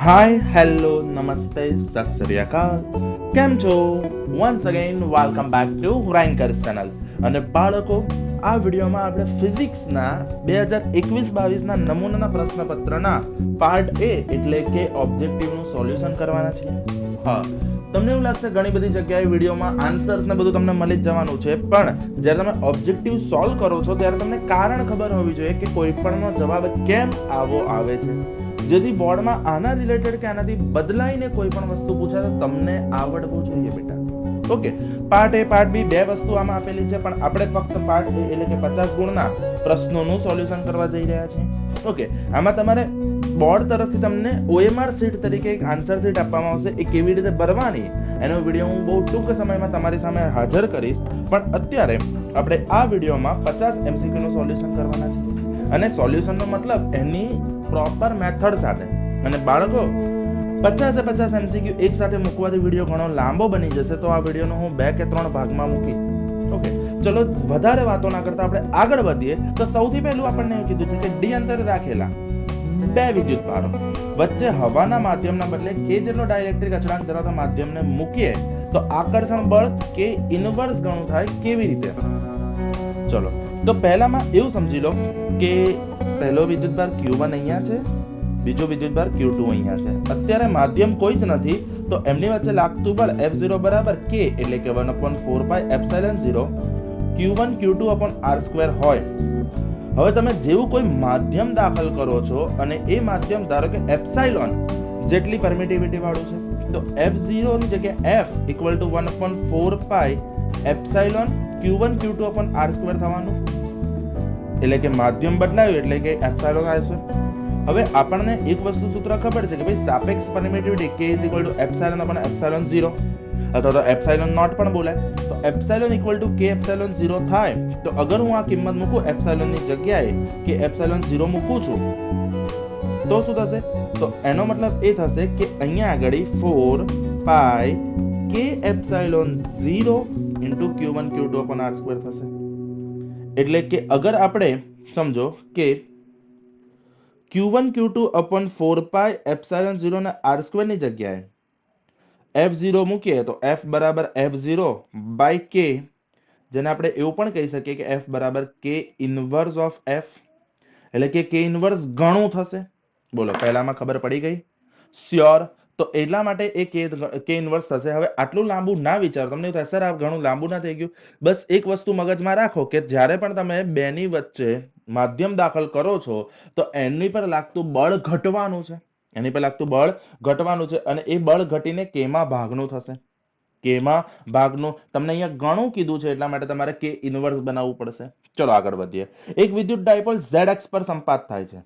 Hi hello નમસ્તે સત શ્રી અકાલ. કેમ છો? Once again welcome back to Rankers channel. અને બાળકો, આ વિડીયોમાં આપણે ફિઝિક્સના 2021-22ના નમૂનાના પ્રશ્નપત્રના પાર્ટ એ એટલે કે ઓબ્જેક્ટિવનું સોલ્યુશન કરવાના છીએ. હા, તમને એવું લાગશે ઘણી બધી જગ્યાએ વિડીયોમાં આન્સર્સ ને બધું તમને મળી જ જવાનું છે, પણ જ્યારે તમે ઓબ્જેક્ટિવ સોલ્વ કરો છો ત્યારે તમને કારણ ખબર હોવી જોઈએ કે કોઈ પણનો જવાબ કેમ આવો આવે છે, જેથી બોર્ડમાં આના રિલેટેડ કે આનાથી બદલાઈને કોઈ પણ વસ્તુ પૂછાય તો તમને આવડવું જોઈએ બેટા. ઓકે, પાર્ટ એ પાર્ટ બી બે વસ્તુ આમાં આપેલી છે, પણ આપણે ફક્ત પાર્ટ એ એટલે કે 50 ગુણના પ્રશ્નોનું સોલ્યુશન કરવા જઈ રહ્યા છીએ. ઓકે, આમાં તમારે બોર્ડ તરફથી તમને OMR શીટ તરીકે એક આન્સર શીટ આપવામાં આવશે. એ કેવી રીતે ભરવાની એનો વિડીયો હું બહુ ટૂંક સમયમાં તમારી સામે હાજર કરીશ, પણ અત્યારે આપણે આ વિડીયોમાં 50 MCQ નું સોલ્યુશન કરવાના છે. અને સોલ્યુશનનો મતલબ એની પ્રોપર મેથડ સાથે. અને બાળકો, 50 MCQ એક સાથે મૂકવાથી વિડીયો ઘણો લાંબો બની જશે, તો આ વિડીયોનો હું 2 કે 3 ભાગમાં મૂકીશ. ઓકે, ચલો વધારે વાતો ના કરતા આપણે આગળ વધીએ. તો સૌથી પહેલું આપણને એવું કીધું છે કે ડી અંતરે રાખેલા બે વિદ્યુત ભારો વચ્ચે હવાના માધ્યમના બદલે કે જેટલો ડાઇલેક્ટ્રિક અચળાંક ધરાવતા માધ્યમને મૂકીએ તો આકર્ષણ બળ કે ઇન્વર્સ ગણું થાય. કેવી રીતે? ચલો, તો પહેલામાં એવું સમજી લો કે પહેલો વિદ્યુતભાર Q1 અહીંયા છે, બીજો વિદ્યુતભાર Q2 અહીંયા છે. અત્યારે માધ્યમ કોઈ જ નથી, તો એમની વચ્ચે લાગતું બળ F0 બરાબર K એટલે કે 1/4πε0 Q1 Q2/r² હોય. હવે તમે જેવું કોઈ માધ્યમ દાખલ કરો છો અને એ માધ્યમ ધારો કે એપ્સાઇલોન જેટલી પરમિટિવિટી વાળું છે, તો F0 ની જગ્યાએ F = 1/4πε Q1 Q2/r² થવાનું. એટલે કે માધ્યમ બદલાયું એટલે કે એપ્સાઇલોન આવશે. હવે આપણને એક વસ્તુ સૂત્ર ખબર છે કે ભાઈ સાપેક્ષ પરમિટિવિટી K = ε/ε0 અથવા તો એપ્સાઇલોન નોટ પણ બોલાય. તો એપ્સાઇલોન = K ε0 થાય, તો અગર હું આ કિંમત મૂકું એપ્સાઇલોન ની જગ્યાએ કે ε0 મૂકું છું, તો શું થશે? તો એનો મતલબ એ થશે કે અહીંયા આગળ 4π K ε0 * Q1 Q2/r² થશે. એટલે કે અગર આપણે સમજો કે Q1 Q2/4πε0 ને r² ની જગ્યાએ F0 મૂકીએ તો F બરાબર F0/K, જેને આપણે એવું પણ કહી શકીએ કે F બરાબર K ઇન્વર્સ ઓફ F, એટલે કે K ઇન્વર્સ ગણું થશે. બોલો, પહેલામાં ખબર પડી ગઈ? શ્યોર. તો એટલા માટે એ K ઇન્વર્સ થશે. હવે આટલું લાંબુ ના વિચારો, તમને એવું થાય સર આ ઘણું લાંબુ ના થઈ ગયું. બસ એક વસ્તુ મગજમાં રાખો કે જ્યારે પણ તમે બેની વચ્ચે માધ્યમ દાખલ કરો છો તો એની પર લાગતું બળ ઘટવાનું છે. એની પર લાગતું બળ ઘટવાનું છે અને એ બળ ઘટીને કેમાં ભાગનું થશે. કેમાં ભાગનું તમને અહીંયા ઘણું કીધું છે, એટલા માટે તમારે K ઇન્વર્સ બનાવવું પડશે. ચલો આગળ વધીએ. એક વિદ્યુત ડાયપોલ Z અક્ષ પર સંપાત થાય છે.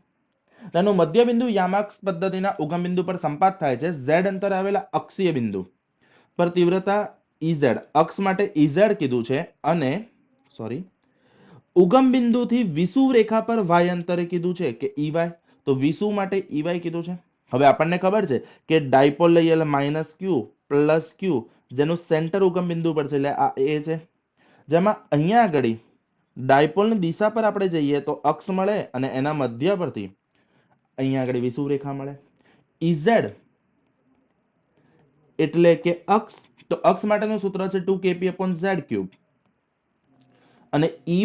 તેનું મધ્યબિંદુ યામાક્ષ પદ્ધતિના ઉગમ બિંદુ પર સંપાત થાય છે. Z અંતરે આવેલા અક્ષીય બિંદુ પર તીવ્રતા Ez, અક્ષ માટે Ez કીધું છે, અને ઉગમ બિંદુથી વિષુવ રેખા પર y અંતરે કીધું છે કે Ey, તો વિષુવ માટે Ey કીધું છે. હવે આપણને ખબર છે કે ડાયપોલ લઈએ એટલે -Q + Q, જેનું સેન્ટર ઉગમ બિંદુ પર છે એટલે આ A છે. જેમાં અહીંયા આગળ ડાયપોલની દિશા પર આપણે જઈએ તો અક્ષ મળે અને એના મધ્ય પરથી અહીંયા આગળ વિષુવ રેખા મળે. Ez એટલે કે અક્ષ, તો અક્ષ માટેનું સૂત્ર છે 2kPz³, અને Ey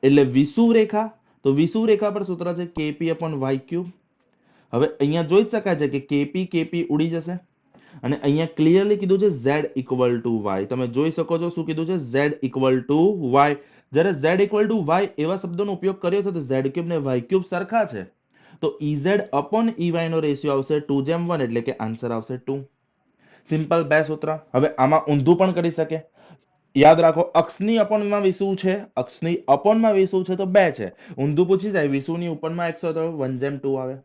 એટલે વિષુવ રેખા, તો વિષુવ રેખા પર સૂત્ર છે kPy³. હવે અહીંયા જોઈ શકાય છે કે kp ઉડી જશે અને અહીંયા ક્લિયરલી કીધું છે Z = y. તમે જોઈ શકો છો શું કીધું છે? Z = y. જ્યારે Z = y એવા શબ્દોનો ઉપયોગ કર્યો છે તો z³ ને y³ સરખા છે, તો Ez/Ey નો રેશિયો આવશે 2:1, એટલે કે આન્સર આવશે 2. સિમ્પલ બે સૂત્ર. હવે આમાં ઊંધું પણ કરી શકે. યાદ રાખો, અક્ષની અપોનમાં વિષુવ છે, અક્ષની અપોનમાં વિષુવ છે તો 2 છે. ઊંધું પૂછી જાય વિષુવની ઉપરમાં 100 તો 1:2 આવે.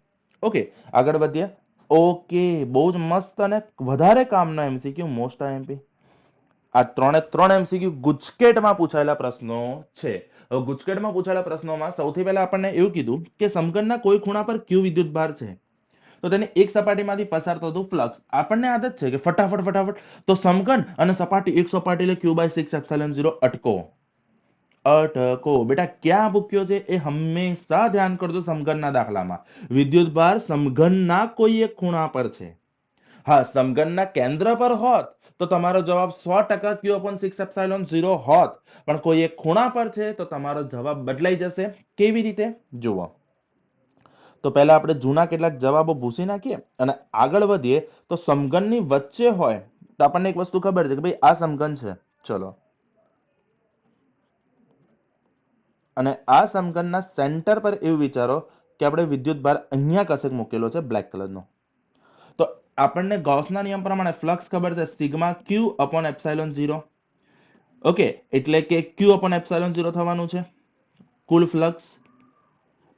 ઓકે, આગળ વધીએ. ઓકે, બહુ જ મસ્ત અને વધારે કામના MCQ, મોસ્ટ IMP. આ 3 MCQ ગુજકેટમાં પૂછાયેલા પ્રશ્નો છે. હવે ગુજકેટમાં પૂછાયેલા પ્રશ્નોમાં સૌથી પહેલા આપણને એવું કીધું કે સમઘનના કોઈ ખૂણા પર Q વિદ્યુતભાર છે, તો તેને એક સપાટીમાંથી પસાર થતું ફ્લક્સ. આપણને આદત છે કે ફટાફટ તો સમઘન અને સપાટી એક સપાટી એટલે Q/6ε0 અટકો. અટકો. બેટા ક્યાં મૂક્યો છે એ હંમેશા ધ્યાન કરજો. સમઘનના દાખલામાં વિદ્યુતભાર સમઘનના કોઈ એક ખૂણા પર છે. હા, સમઘનના કેન્દ્ર પર હોત તો તમારો જવાબ 100% Q/6ε0 હોત, પણ કોઈ એક ખૂણા પર છે તો તમારો જવાબ બદલાઈ જશે. કેવી રીતે જુઓ. તો પહેલા આપણે જૂના કેટલાક જવાબો ભૂસી નાખીએ અને આગળ વધીએ. તો સમઘનની વચ્ચે હોય તો આપણને એક વસ્તુ ખબર છે કે ભાઈ આ સમઘન છે. ચલો, અને આ સમઘનના સેન્ટર પર એવું વિચારો કે આપણે વિદ્યુતભાર અહીંયા કશેક મૂકેલો છે બ્લેક કલરનો. તો આપણને ગૌસના નિયમ પ્રમાણે ફ્લક્સ ખબર છે સિગ્મા Q/ε0. ઓકે, એટલે કે Q/ε0 થવાનું છે કુલ ફ્લક્સ.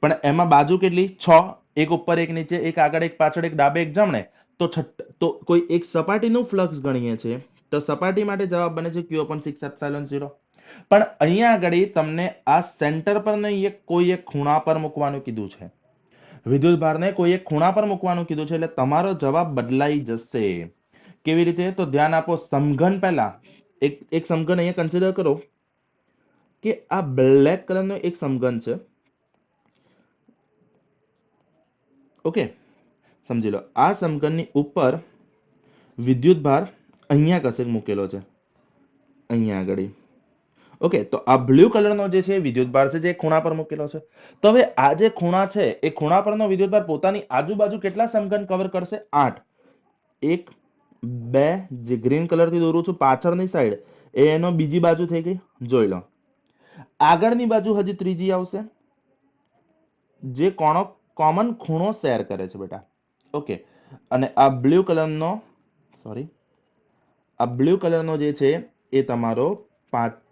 પણ એમાં બાજુ કેટલી? 6, એક ઉપર એક નીચે, એક આગળ એક પાછળ, એક ડાબે એક જમણે. તો કોઈ એક સપાટીનું ફ્લક્સ ગણીએ છીએ તો સપાટી માટે જવાબ બને છે Q/6ε0. પણ અહીંયા આગળ તમને આ સેન્ટર પર નહીં, કોઈ એક ખૂણા પર મૂકવાનું કીધું છે. વિદ્યુતભારને કોઈ એક ખૂણા પર મૂકવાનું કીધું છે, એટલે તમારો જવાબ બદલાઈ જશે. કેવી રીતે? તો ધ્યાન આપો. સમઘન પહેલા એક સમઘન અહીંયા કન્સિડર કરો કે આ બ્લેક કલરનો એક સમઘન છે. ઓકે, સમજી લો. આ સમઘનની ઉપર વિદ્યુતભાર અહીંયા કશેક મૂકેલો છે, અહીંયા આગળ. ઓકે, તો આ બ્લુ કલરનો જે છે વિદ્યુતભાર છે જે ખૂણા પર મૂકેલો છે. તો હવે આ જે ખૂણા છે એ ખૂણા પરનો વિદ્યુતભાર પોતાની આજુબાજુ કેટલા સમઘન કવર કરશે? 8. 1, 2, જે ગ્રીન કલરથી દોરું છું પાછળની સાઈડ, એ એનો બીજી બાજુ થઈ ગઈ. જોઈ લો, આગળની બાજુ હજી ત્રીજી આવશે જે કોમન ખૂણો શેર કરે છે બેટા. ઓકે, અને આ બ્લુ કલરનો આ બ્લુ કલરનો જે છે એ તમારો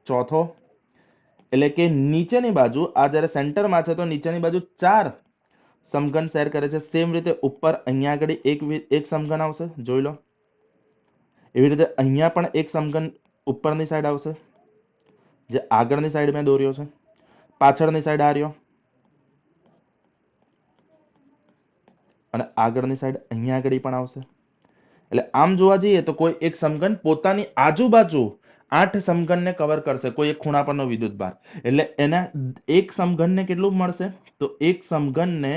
ચોથો, એટલે કે નીચેની બાજુ, આ જ્યારે સેન્ટરમાં છે તો નીચેની બાજુ 4 સમઘન શેર કરે છે. સેમ રીતે ઉપર અહીંયા આગળ એક સમઘન આવશે. જોઈ લો, એવી રીતે અહીંયા પણ એક સમઘન ઉપરની સાઈડ આવશે જે આગળની સાઈડ મેં દોર્યો છે. પાછળની સાઈડ આ રહ્યો, અને આગળની સાઈડ અહીંયા આગળ પણ આવશે. એટલે આમ જોવા જઈએ તો કોઈ એક સમઘન પોતાની આજુબાજુ 8 સમઘનને કવર કરશે, કોઈ એક ખૂણા પરનો વિદ્યુતભાર. એટલે એના એક સમઘનને કેટલું મળશે? તો એક સમઘનને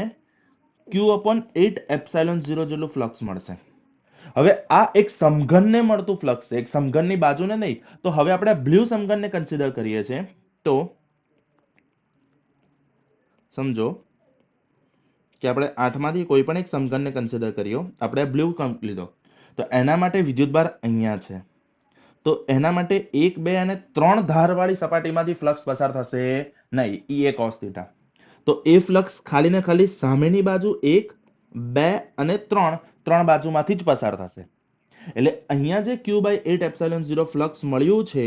Q/8ε0 જેટલું ફ્લક્સ મળશે. હવે આ એક સમઘનને મળતું ફ્લક્સ છે, એક સમઘનની બાજુને નહીં. તો હવે આપણે બ્લુ સમઘનને કન્સિડર કરીએ છીએ. તો સમજો કે આપણે 8 માંથી કોઈ પણ એક સમઘનને કન્સિડર કર્યો. આપણે બ્લુ લીધો તો એના માટે વિદ્યુતભાર અહીંયા છે. તો એના માટે 1, 2 અને 3 ધારવાળી સપાટીમાંથી ફ્લક્સ પસાર થશે નહીં, E cos θ. તો એ ફ્લક્સ ખાલી ને ખાલી સામેની બાજુ 1, 2 અને 3 બાજુમાંથી જ પસાર થશે. એટલે અહીંયા જે Q/8ε0 ફ્લક્સ મળ્યું છે,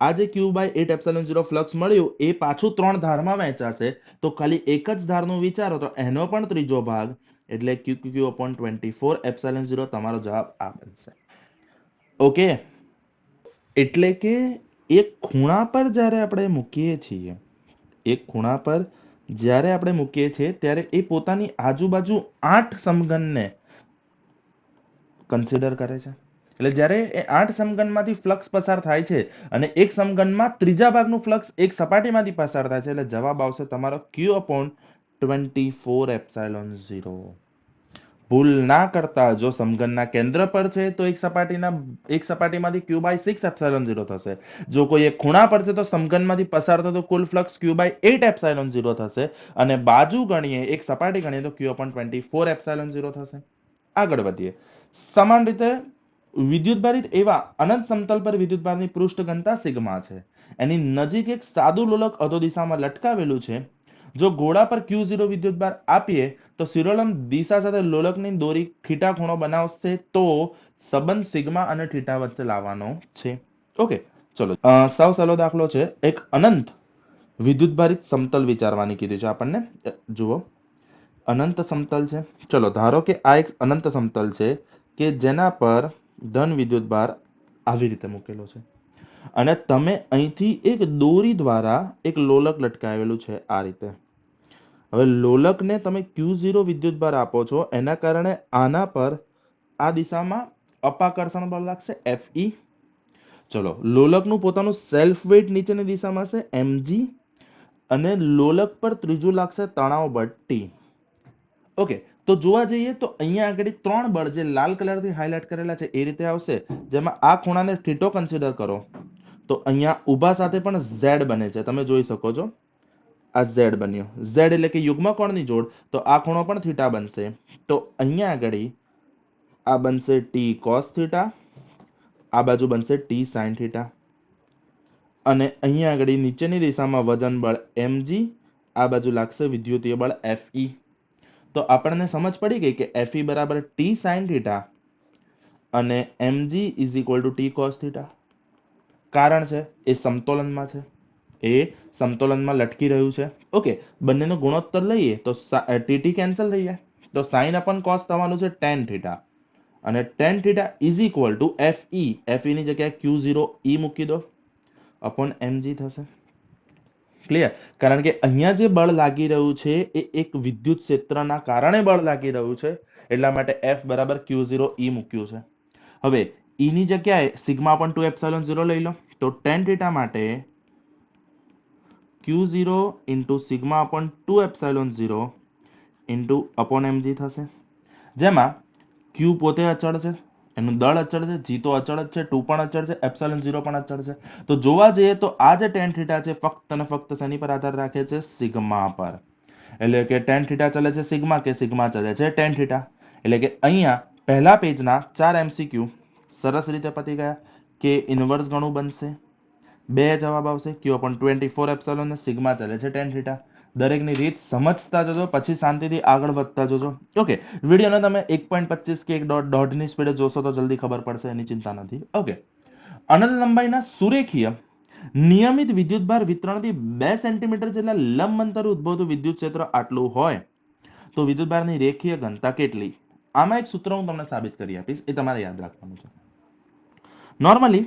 આ જે Q/8ε0 ફ્લક્સ મળ્યું એ પાછું 3 ધારમાં વહેંચાશે. તો ખાલી એક જ ધારનું વિચારો તો એનો પણ ત્રીજો ભાગ, એટલે Q/24ε0 તમારો જવાબ આ બનશે. ઓકે, એટલે કે એક ખૂણા પર જ્યારે આપણે મૂકીએ છીએ, એક ખૂણા પર જ્યારે આપણે મૂકીએ છીએ ત્યારે એ પોતાની આજુબાજુ 8 સમઘનને કન્સિડર કરે છે. એટલે જ્યારે એ 8 સમઘનમાંથી ફ્લક્સ પસાર થાય છે અને એક સમઘનમાં ત્રીજા ભાગનું ફ્લક્સ એક સપાટીમાંથી પસાર થાય છે, એટલે જવાબ આવશે તમારો Q/24ε0. ભૂલ ના કરતા. જો સમઘનના કેન્દ્ર પર છે તો એક સપાટીમાંથી Q/6ε0 થશે. જો કોઈ એક ખૂણા પર છે તો સમઘનમાંથી પસાર થતો કુલ ફ્લક્સ Q/8ε0 થશે. અને બાજુ ગણીએ, એક સપાટી ગણીએ તો Q/24ε0 થશે. આગળ વધીએ. સમાન રીતે વિદ્યુતભારિત એવા અનંત સમતલ પર વિદ્યુતભારની પૃષ્ઠ ઘનતા સિગ્મા છે. એની નજીક એક સાદું લોલક અધો દિશામાં લટકાવેલું છે. જો ગોળા પર Q0 વિદ્યુતભાર આપીએ તો શિરોલંબ દિશા સાથે લોલકની દોરી થીટા ખૂણો બનાવશે. તો સંબંધ સિગ્મા અને થીટા વચ્ચે લાવવાનો છે. ઓકે, ચલો. સૌ સહેલો દાખલો છે. એક અનંત વિદ્યુતભારિત સમતલ વિચારવાની કીધી છે આપણને. જુઓ, અનંત સમતલ છે. ચલો, ધારો કે આ એક અનંત સમતલ છે કે જેના પર ધન વિદ્યુતભાર આવી રીતે મૂકેલો છે અને તમે અહીંથી એક દોરી દ્વારા એક લોલક લટકાવેલું છે આ રીતે. હવે લોલકને તમે Q0 વિદ્યુતભાર આપો છો, એના કારણે આના પર આ દિશામાં અપાકર્ષણ બળ લાગશે Fe. ચલો, લોલકનું પોતાનું સેલ્ફ વેઇટ નીચેની દિશામાં છે mg, અને લોલક પર ત્રીજું લાગશે તણાવ બળ T. ઓકે, તો જોવા જઈએ તો અહીંયા આગળ 3 બળ જે લાલ કલરથી હાઇલાઇટ કરેલા છે એ રીતે આવશે, જેમાં આ ખૂણાને થીટો કન્સિડર કરો તો અહીંયા ઊભા સાથે પણ z બને છે, તમે જોઈ શકો છો આ z બન્યો, z એટલે કે યુગ્મ કોણની જોડ, તો આ ખૂણો પણ થીટા બનશે. તો અહીંયા આગળ આ બનશે t cos થીટા, આ બાજુ બનશે t sin થીટા, અને અહીંયા આગળ નીચેની દિશામાં વજન બળ mg, આ બાજુ લાગશે વિદ્યુતીય બળ fe. તો આપણને સમજ પડી ગઈ કે fe બરાબર t sin થીટા અને mg is equal two t cos theta. કારણ છે એ સમતોલનમાં છે, એ સમતોલનમાં લટકી રહ્યું છે. ઓકે, બંનેનો ગુણોત્તર લઈએ તો tt કેન્સલ થઈ જાય, તો sin upon cos થવાનું છે tan થીટા, અને tan theta is equal two fe, fe ની જગ્યાએ q0 e મૂકી દો અપોન mg થશે. ક્લિયર? કારણ કે અહીંયા જે બળ લાગી રહ્યું છે એ એક વિદ્યુત ક્ષેત્રના કારણે બળ લાગી રહ્યું છે, એટલા માટે f બરાબર q0 e મૂક્યું છે. હવે e ની જગ્યાએ સિગ્મા અપોન 2 એપ્સિલોન 0 લઈ લો, તો tan થીટા માટે q0 into sigma upon 2 epsilon 0 into upon mg થશે, જેમાં q પોતે અચળ છે, એનું દળ અચળ છે, g તો અચળ જ છે, 2 પણ અચળ છે, એપ્સિલોન 0 પણ અચળ છે. તો જોવા જઈએ તો આ જે tan થીટા છે ફક્ત અને ફક્ત શેની પર આધાર રાખે છે? સિગ્મા પર. એટલે કે tan થીટા ચાલે છે સિગ્મા, કે સિગ્મા ચાલે છે tan થીટા. એટલે કે અહીંયા પહેલા પેજના 4 MCQ સરસ રીતે પતી ગયા. કે ઇન્વર્સ ગણું બનશે, બે જવાબ આવશે, q/24 એપ્સિલોન ને સિગ્મા ચાલે છે tan થીટા. દરેકની રીત સમજતા જજો, પછી શાંતિથી આગળ વધતા જજો. ઓકે, વિડીયોને તમે 1.25 કે 1.5 ની સ્પીડે જોશો તો જલ્દી ખબર પડશે, એની ચિંતા નથી. ઓકે, અનંત લંબાઈના સુરેખીય નિયમિત વિદ્યુતભાર વિતરણથી 2 સેન્ટીમીટર જેટલા લંબ અંતરે ઉદ્ભવતું વિદ્યુત ક્ષેત્ર આટલું હોય તો વિદ્યુતભારની રેખીય ઘનતા કેટલી? આમાં એક સૂત્ર હું તમને સાબિત કરી આપીશ, એ તમારે યાદ રાખવાનું છે. Normally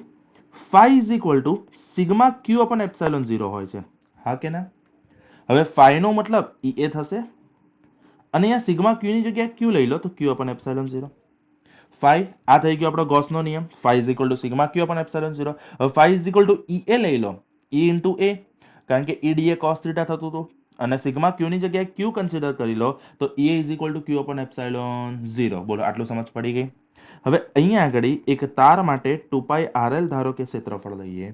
phi is equal to sigma q upon epsilon 0 હોય છે, હા કે ના? હવે phi નો મતલબ EA થશે, અને અહીંયા સિગ્મા q ની જગ્યાએ q લઈ લો તો q upon epsilon 0. phi આ થઈ ગયો આપણો ગોસનો નિયમ, phi is equal to sigma q upon epsilon 0. હવે phi is equal to EA લઈ લો, E into A, કારણ કે EDA cos theta થતું હતું, અને સિગ્મા q ની જગ્યાએ q કન્સિડર કરી લો તો EA is equal to q upon epsilon 0. બોલો, આટલું સમજ પડી ગઈ? હવે અહીંયા આગળ એક તાર માટે 2π RL ધારો કે ક્ષેત્રફળ લઈએ,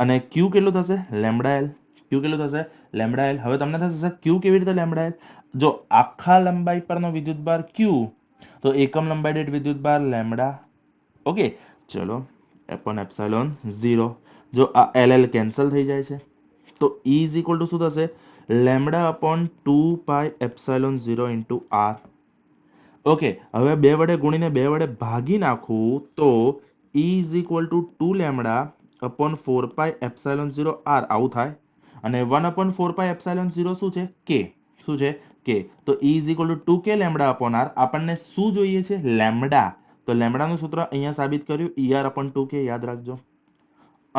અને q કેટલું થશે? Lambda l. q કેટલું થશે? Lambda l. હવે તમને થશે સર q કેવી રીતે લેમ્બડા l? જો આખા લંબાઈ પરનો વિદ્યુતભાર q, તો એકમ લંબાઈ દીઠ વિદ્યુતભાર લેમ્બડા. ઓકે, ચલો upon epsilon 0. જો આ LL કેન્સલ થઈ જાય છે તો E is equal to શું થશે? Lambda upon 2π epsilon 0 into r. Okay, હવે બે વડે ગુણીને બે વડે ભાગી નાખું તો E is equal to 2 lambda upon 4π epsilon 0 r આવું થાય, અને 1 upon 4π epsilon 0 શું છે? k. શું છે? k. તો E is equal to 2k lambda upon r. આપણને શું જોઈએ છે? લેમ્બડા. તો લેમ્બડાનું સૂત્ર અહીંયા સાબિત કર્યું, ER upon 2k, યાદ રાખજો.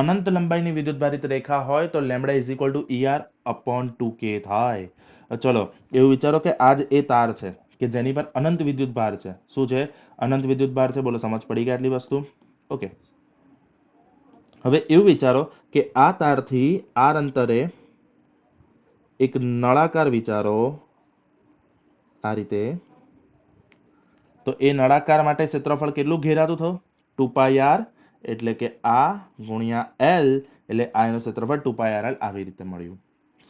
અનંત લંબાઈની વિદ્યુતભારિત રેખા હોય તો lambda is equal two ER upon 2k થાય. ચલો, એવું વિચારો કે આજ એ તાર છે કે જેની પર અનંત વિદ્યુતભાર છે. શું છે? અનંત વિદ્યુતભાર છે. બોલો, સમજ પડી ગઈ આટલી વસ્તુ? ઓકે, હવે એવું વિચારો કે આ તારથી r અંતરે એક નળાકાર વિચારો, આ રીતે. તો એ નળાકાર માટે ક્ષેત્રફળ કેટલું ઘેરાતું થયું? 2πr, એટલે કે આ ગુણ્યા l, એટલે આ એનું ક્ષેત્રફળ 2πrl આવી રીતે મળ્યું.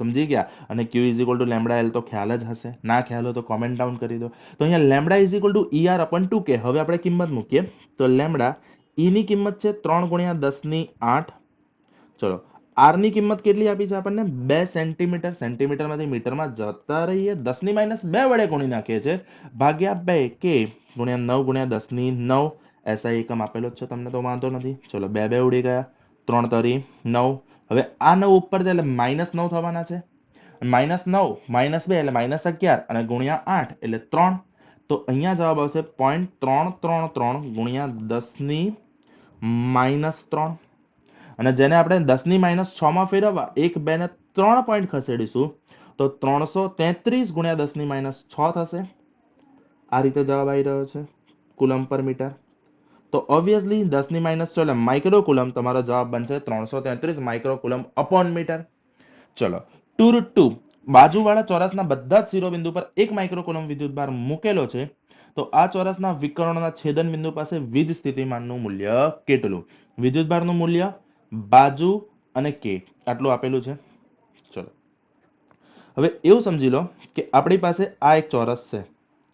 સમજી ગયા? અને q is equal two lambda l તો ખ્યાલ જ હશે, ના ખ્યાલ હોય તો કોમેન્ટ ડાઉન કરી દો. તો અહીંયા lambda is equal two ER upon 2k. હવે આપણે કિંમત મૂકીએ તો લેમ્બડા E ની કિંમત છે 3 ગુણ્યા 10 ની 8. ચલો, r ની કિંમત કેટલી આપી છે આપણને? 2 સેન્ટીમીટર. સેન્ટીમીટરમાંથી મીટરમાં જતા રહીએ, 10 ની માઇનસ 2 વડે ગુણી નાખીએ છે, ભાગ્યા 2 k ગુણ્યા 9 ગુણ્યા 10 ની 9. SI એકમ આપેલો જ છે તમને, તો વાંધો નથી. ચલો, 2 2 ઉડી ગયા, 3 તરી 9. હવે આ 9 ઉપર જાય એટલે -9 થવાના છે. -9 -2 એટલે -11, અને ગુણ્યા 8 એટલે 3. તો અહીંયા જવાબ આવશે 0.333 ગુણ્યા 10 ની -3. અને જેને આપણે 10 ની -6 માં ફેરવવા 1 2 ને 3 પોઈન્ટ ખસેડીશું તો 333 ગુણ્યા 10 ની -6 થશે. આ રીતે જવાબ આવી રહ્યો છે કુલમ પર મીટર. તો ઓબ્વિયસલી 10 ની માઇનસ 6 એટલે માઇક્રો કુલમ તમારો જવાબ બનશે 333 માઇક્રો કુલમ અપોન મીટર. ચલો 2√2 બાજુવાળા ચોરસના બધા જ શિરોબિંદુ પર 1 માઇક્રો કુલમ વિદ્યુતભાર મૂકેલો છે, તો આ ચોરસના વિકર્ણના છેદન બિંદુ પાસે વીજ સ્થિતિમાનનું મૂલ્ય કેટલું? વિદ્યુતભારનું મૂલ્ય, બાજુ અને કે આટલું આપેલું છે. ચલો હવે એવું સમજી લો કે આપણી પાસે આ એક ચોરસ છે,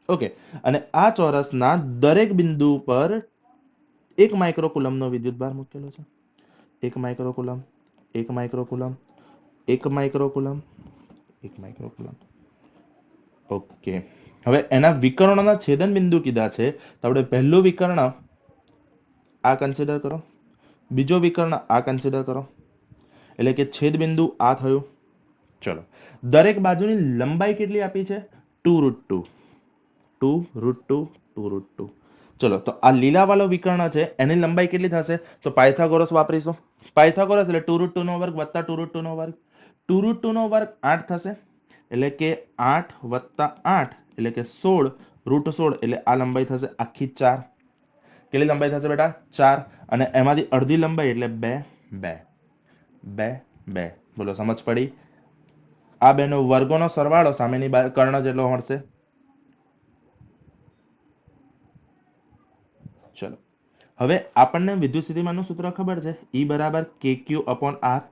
ઓકે, અને આ ચોરસના દરેક બિંદુ પર 1 માઇક્રો કુલમનો વિદ્યુતભાર મૂકેલો છે. 1 micro coulomb, 1 micro coulomb, 1 micro coulomb, 1 micro coulomb. Okay, હવે એના વિકર્ણના છેદન બિંદુ કીધા છે, તો આપણે પહેલું વિકર્ણ આ કન્સિડર કરો, બીજો વિકર્ણ આ કન્સિડર કરો, એટલે કે છેદ બિંદુ આ થયું. ચલો દરેક બાજુની લંબાઈ કેટલી આપી છે? 2√2, 2√2, 2√2. ચલો તો આ લીલા વાળો વિકર્ણ છે, એની લંબાઈ કેટલી થશે? તો પાયથાગોરસ વાપરીશું. પાયથાગોરસ એટલે 2√2 નો વર્ગ વત્તા 2√2 નો વર્ગ. 2√2 નો વર્ગ 8 થશે, એટલે કે 8 વત્તા 8 એટલે કે 16, √16 એટલે આ લંબાઈ થશે આખી 4. કેટલી લંબાઈ થશે બેટા? 4. અને એમાંથી અડધી લંબાઈ એટલે 2, 2, 2, 2. બોલો સમજ પડી? આ બેનો વર્ગોનો સરવાળો સામેની કર્ણ જેટલો મળશે. ચલો હવે આપણને વિદ્યુત સ્થિતિમાનનું સૂત્ર ખબર છે, E બરાબર KQ upon R.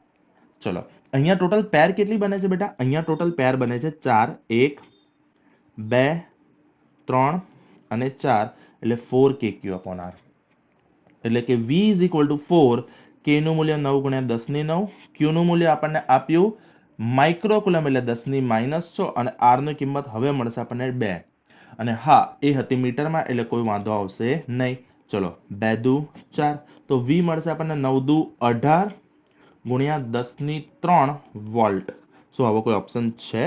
ચલો અહીંયા ટોટલ પેર કેટલી બને છે બેટા? અહીંયા ટોટલ પેર બને છે 4, 1, 2, 3 અને 4, એટલે 4 KQ upon R. એટલે કે V is equal to 4, K નું મૂલ્ય 9 ગુણ્યા 10 ની 9, Q નું મૂલ્ય આપણને આપ્યું માઇક્રો કુલમ એટલે 10 ની માઇનસ 6, અને R ની કિંમત હવે મળશે આપણને 2. અને હા એ હતી મીટરમાં, એટલે કોઈ વાંધો આવશે નહીં. ચલો 2 દુ 4, તો V મળશે આપણને 9 દુ 18 ગુણ્યા 10 ની 3 વોલ્ટ. શું આવો કોઈ ઓપ્શન છે?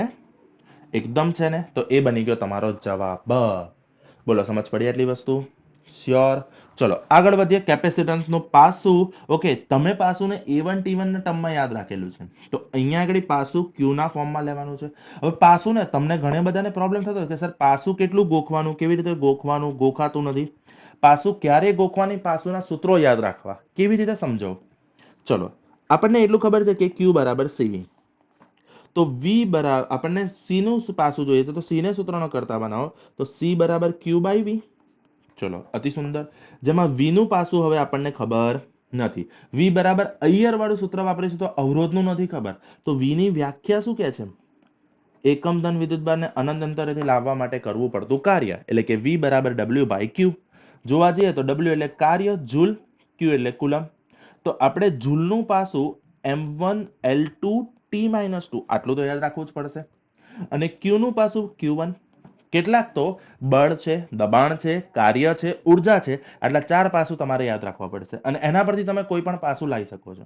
એકદમ છે ને, તો એ બની ગયો તમારો જવાબ. બોલો સમજ પડી આટલી વસ્તુ? શ્યોર. ચલો આગળ વધીએ. કેપેસિટન્સ નું પાસું. ઓકે, તમે પાસું ને A1 T1 ના ટર્મમાં યાદ રાખેલું છે, તો અહીંયા આગળ પાસું Q ના ફોર્મમાં લેવાનું છે. હવે પાસું ને તમને ઘણા બધાને પ્રોબ્લેમ થતો કે સર પાસું કેટલું ગોખવાનું, કેવી રીતે ગોખવાનું, ગોખાતું નથી. પાસું ક્યારે ગોખવાની, પાસુના સૂત્રો યાદ રાખવા, કેવી રીતે સમજો. ચલો આપણને એટલું ખબર છે કે Q બરાબર CV, તો V બરાબર આપણને C નું પાસું જોઈએ છે, તો C ને સૂત્રનો કરતા બનાવો, તો C બરાબર Q by V. ચલો અતિ સુંદર. જેમાં V નું પાસું હવે આપણને ખબર નથી. V બરાબર અય્યર વાળું સૂત્ર વાપરીશું, તો અવરોધનું નથી ખબર, તો V ની વ્યાખ્યા શું કહે છે? એકમ ધન વિદ્યુતભારને અનંત અંતરેથી લાવવા માટે કરવું પડતું કાર્ય, એટલે કે V બરાબર W by Q. જોવા જઈએ તો W એટલે કાર્ય, જૂલ, Q એટલે કુલમ. તો આપણે જૂલનું પાસું M1 L2 T-2 આટલું તો યાદ રાખવું જ પડશે. અને Q નું પાસું Q1. કેટલાક તો બળ છે, દબાણ છે, કાર્ય છે, ઉર્જા છે, આટલા 4 પાસું તમારે યાદ રાખવા પડશે, અને એના પરથી તમે કોઈ પણ પાસું લાવી શકો છો.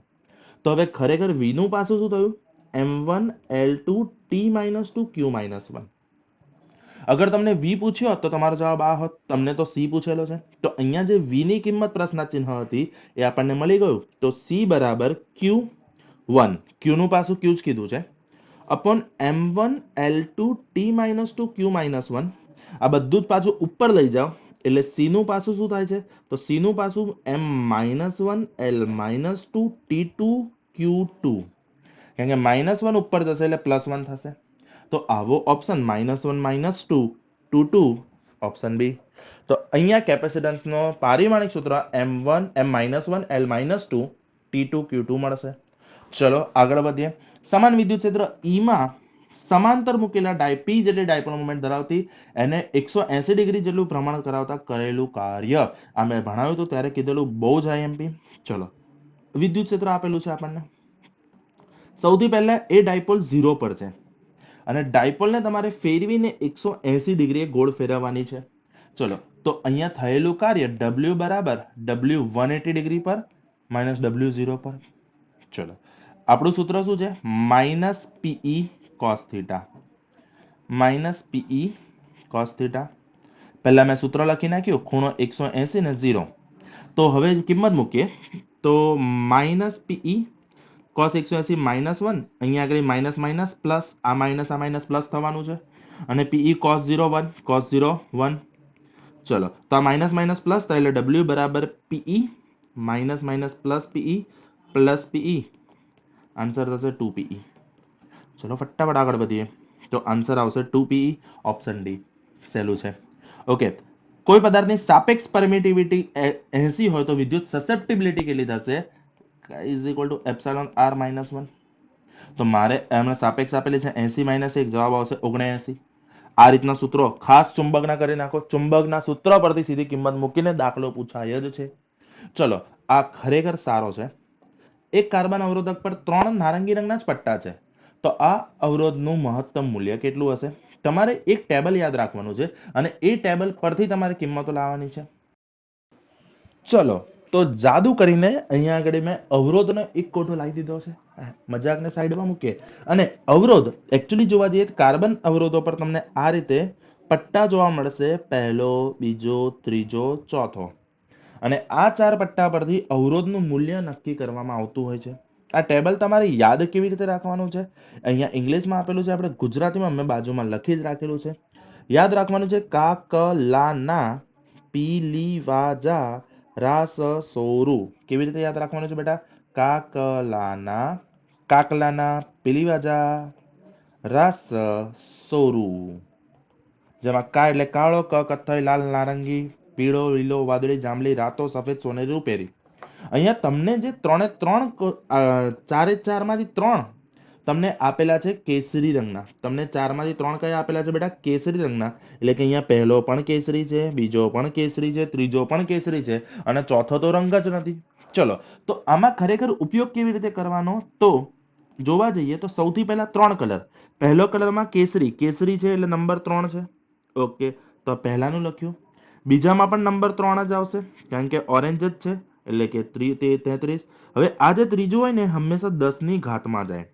તો હવે ખરેખર V નું પાસું શું થયું? M1 L2 T-2 Q-1. અગર તમને V પૂછ્યો તો તમારો જવાબ આ હોત, તમને તો C પૂછેલો છે, તો અહીંયા જે V ની કિંમત પ્રશ્ન ચિહ્ન હતી એ આપણને મળી ગયું. તો C બરાબર Q1, Q નું પાસું Q જ કીધું છે, upon M1 L2 T-2 Q-1. આ બધું જ પાછું ઉપર લઈ જાઓ એટલે C નું પાસું શું થાય છે? તો C નું પાસું M-1 L-2 T2 Q2, કારણ કે -1 ઉપર જશે એટલે +1 થશે. તો આવો ઓપ્શન -1 -2 2 2 ઓપ્શન બી. તો અહીંયા કેપેસિટન્સ નો પારિમાણિક સૂત્ર M1 M-1 L-2 T2 Q2 મળશે. ચલો આગળ વધીએ. સમાન વિદ્યુત ક્ષેત્ર E માં સમાંતર મૂકેલા P જેટલી ડાયપોલ મોમેન્ટ ધરાવતી એને 180 ડિગ્રી જેટલું ભ્રમણ કરાવતા કરેલું કાર્ય. આ મેં ભણાવ્યું હતું ત્યારે કીધેલું, બહુ જ IMP. ચલો વિદ્યુત ક્ષેત્ર આપેલું છે આપણને. સૌથી પહેલા એ ડાયપોલ 0 પર છે, અને ડાયપોલને તમારે ફેરવીને 180 ડિગ્રી ગોળ ફેરવવાની છે. ચલો તો અહીંયા થયેલું કાર્ય W બરાબર W 180 ડિગ્રી પર માઇનસ W 0 પર. ચલો આપણું સૂત્ર શું છે? -PE cos θ, -PE cos θ. પહેલા મેં સૂત્ર લખી નાખ્યું, ખૂણો 180 ને 0. તો હવે કિંમત મૂકીએ, તો -PE cos 180 -1, અહીંયા આગળ માઇનસ માઇનસ પ્લસ, આ માઇનસ પ્લસ થવાનું છે, અને PE cos 0 1, cos 0 1. ચલો તો આ માઇનસ માઇનસ પ્લસ થાય એટલે W બરાબર PE minus minus plus PE answer થશે 2PE. ચલો ફટાફટ આગળ વધીએ. તો આન્સર આવશે 2PE, ઓપ્શન ડી સહેલું છે. ઓકે, કોઈ પદાર્થની સાપેક્ષ પરમિટિવિટી 80 હોય તો વિદ્યુત સસેપ્ટિબિલિટી કેટલી થશે? Is equal two epsilon r minus 1. તો મારે એમને સાપેક્ષ આપેલી છે 80 માઇનસ 1, જવાબ આવશે 79. આ રીતના સૂત્રો ખાસ ચુંબકના કરી નાખો. ચુંબકના સૂત્ર પરથી સીધી કિંમત મૂકીને દાખલો પૂછાય જ છે. ચલો, આ ખરેખર સારો છે. એક કાર્બન અવરોધક પર 3 નારંગી રંગના જ પટ્ટા છે. તો આ અવરોધનું મહત્તમ મૂલ્ય કેટલું હશે? તમારે એક ટેબલ યાદ રાખવાનું છે અને એ ટેબલ પરથી તમારે કિંમતો લાવવાની છે. ચલો, તો જાદુ કરીને અહીંયા આગળ મેં અવરોધનો એક કોઠો લાવી દીધો છે. મજાકને સાઈડમાં મૂકીએ. અને અવરોધ એકચ્યુઅલી જોવા જઈએ તો કાર્બન અવરોધો પર તમને આ રીતે પટ્ટા જોવા મળશે, પહેલો, બીજો, ત્રીજો, ચોથો. અને આ 4 પટ્ટા પરથી અવરોધનું મૂલ્ય નક્કી કરવામાં આવતું હોય છે. આ ટેબલ તમારે યાદ કેવી રીતે રાખવાનું છે? અહીંયા ઇંગ્લિશમાં આપેલું છે, આપણે ગુજરાતીમાં મેં બાજુમાં લખી જ રાખેલું છે. યાદ રાખવાનું છે કાકલાના પીલીવાજા રાસ સોરુ. કેવી રીતે યાદ રાખવાનું છે બેટા? કાકલાના પીલીવાજા રાસ સોરુ. જેમાં કા એટલે કાળો, ક કથ્થઈ, લાલ નારંગી, પીળો, લીલો, વાદળી, જાંબલી, રાતો, સફેદ, સોનેરી, રૂપેરી. અહીંયા તમને જે 4 માંથી 3 તમને આપેલા છે કેસરી રંગના. તમને 4 માંથી 3 કયા આપેલા છે બેટા? કેસરી રંગના. એટલે કે અહીંયા પહેલો પણ કેસરી છે, બીજો પણ કેસરી છે, ત્રીજો પણ કેસરી છે અને ચોથો તો રંગ જ નથી. ચલો, તો આમાં ખરેખર ઉપયોગ કેવી રીતે કરવાનો? તો જોવા જઈએ તો સૌથી પહેલા 3 કલર. પહેલો કલરમાં કેસરી છે એટલે નંબર 3 છે. ઓકે, તો પહેલાનું લખ્યું. બીજામાં પણ નંબર 3 જ આવશે કારણ કે ઓરેન્જ જ છે એટલે કે 33. હવે આ જે ત્રીજું હોય ને હંમેશા 10 ની ઘાતમાં જાય.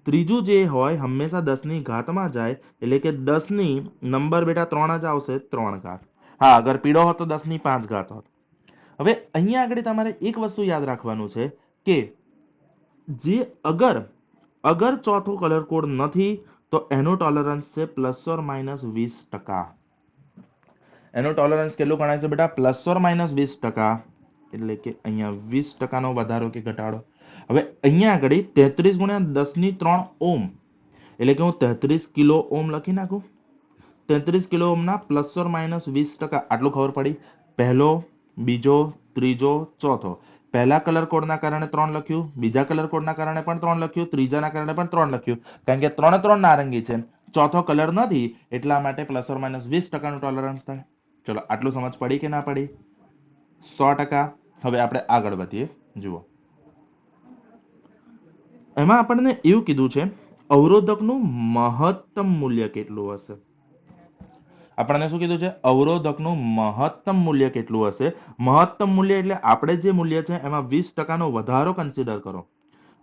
ત્રીજું જે હોય હંમેશા 10 ની ઘાતમાં જાય એટલે કે 10 ની નંબર બેટા 3 જ આવશે, 3 ઘાત. હા, અગર પીળો હોત તો 10 ની 5 ઘાત હોત. હવે અહીંયા આગળ તમારે એક વસ્તુ યાદ રાખવાનું છે કે જે અગર ચોથો કલર કોડ નથી તો એનો ટોલરન્સ છે +or-20%. એનો ટોલરન્સ કેટલું ગણાય છે બેટા? +or-20%. એટલે કે અહીંયા 20% વધારો કે ઘટાડો. હવે અહીંયા આગળ 33 ગુણ્યા 10 ની 3 ઓમ એટલે કે હું 33 કિલો ઓમ લખી નાખું. 33 કિલો ઓમના +or-20%. આટલું ખબર પડી. પહેલો, બીજો, ત્રીજો, ચોથો. પહેલા કલર કોડના કારણે 3 લખ્યું, બીજા કલર કોડના કારણે પણ 3 લખ્યું, ત્રીજાના કારણે પણ 3 લખ્યું કારણ કે 3 નારંગી છે. ચોથો કલર નથી એટલા માટે +or-20% નું ટોલરન્સ થાય. ચલો, આટલું સમજ પડી કે ના પડી? 100%. હવે આપણે આગળ વધીએ. જુઓ, એમાં આપણને એવું કીધું છે અવરોધકનું મહત્તમ મૂલ્ય કેટલું હશે? આપણને શું કીધું છે? અવરોધકનું મહત્તમ મૂલ્ય કેટલું હશે? મહત્તમ મૂલ્ય એટલે આપણે જે મૂલ્ય છે એમાં 20% નો વધારો કન્સિડર કરો.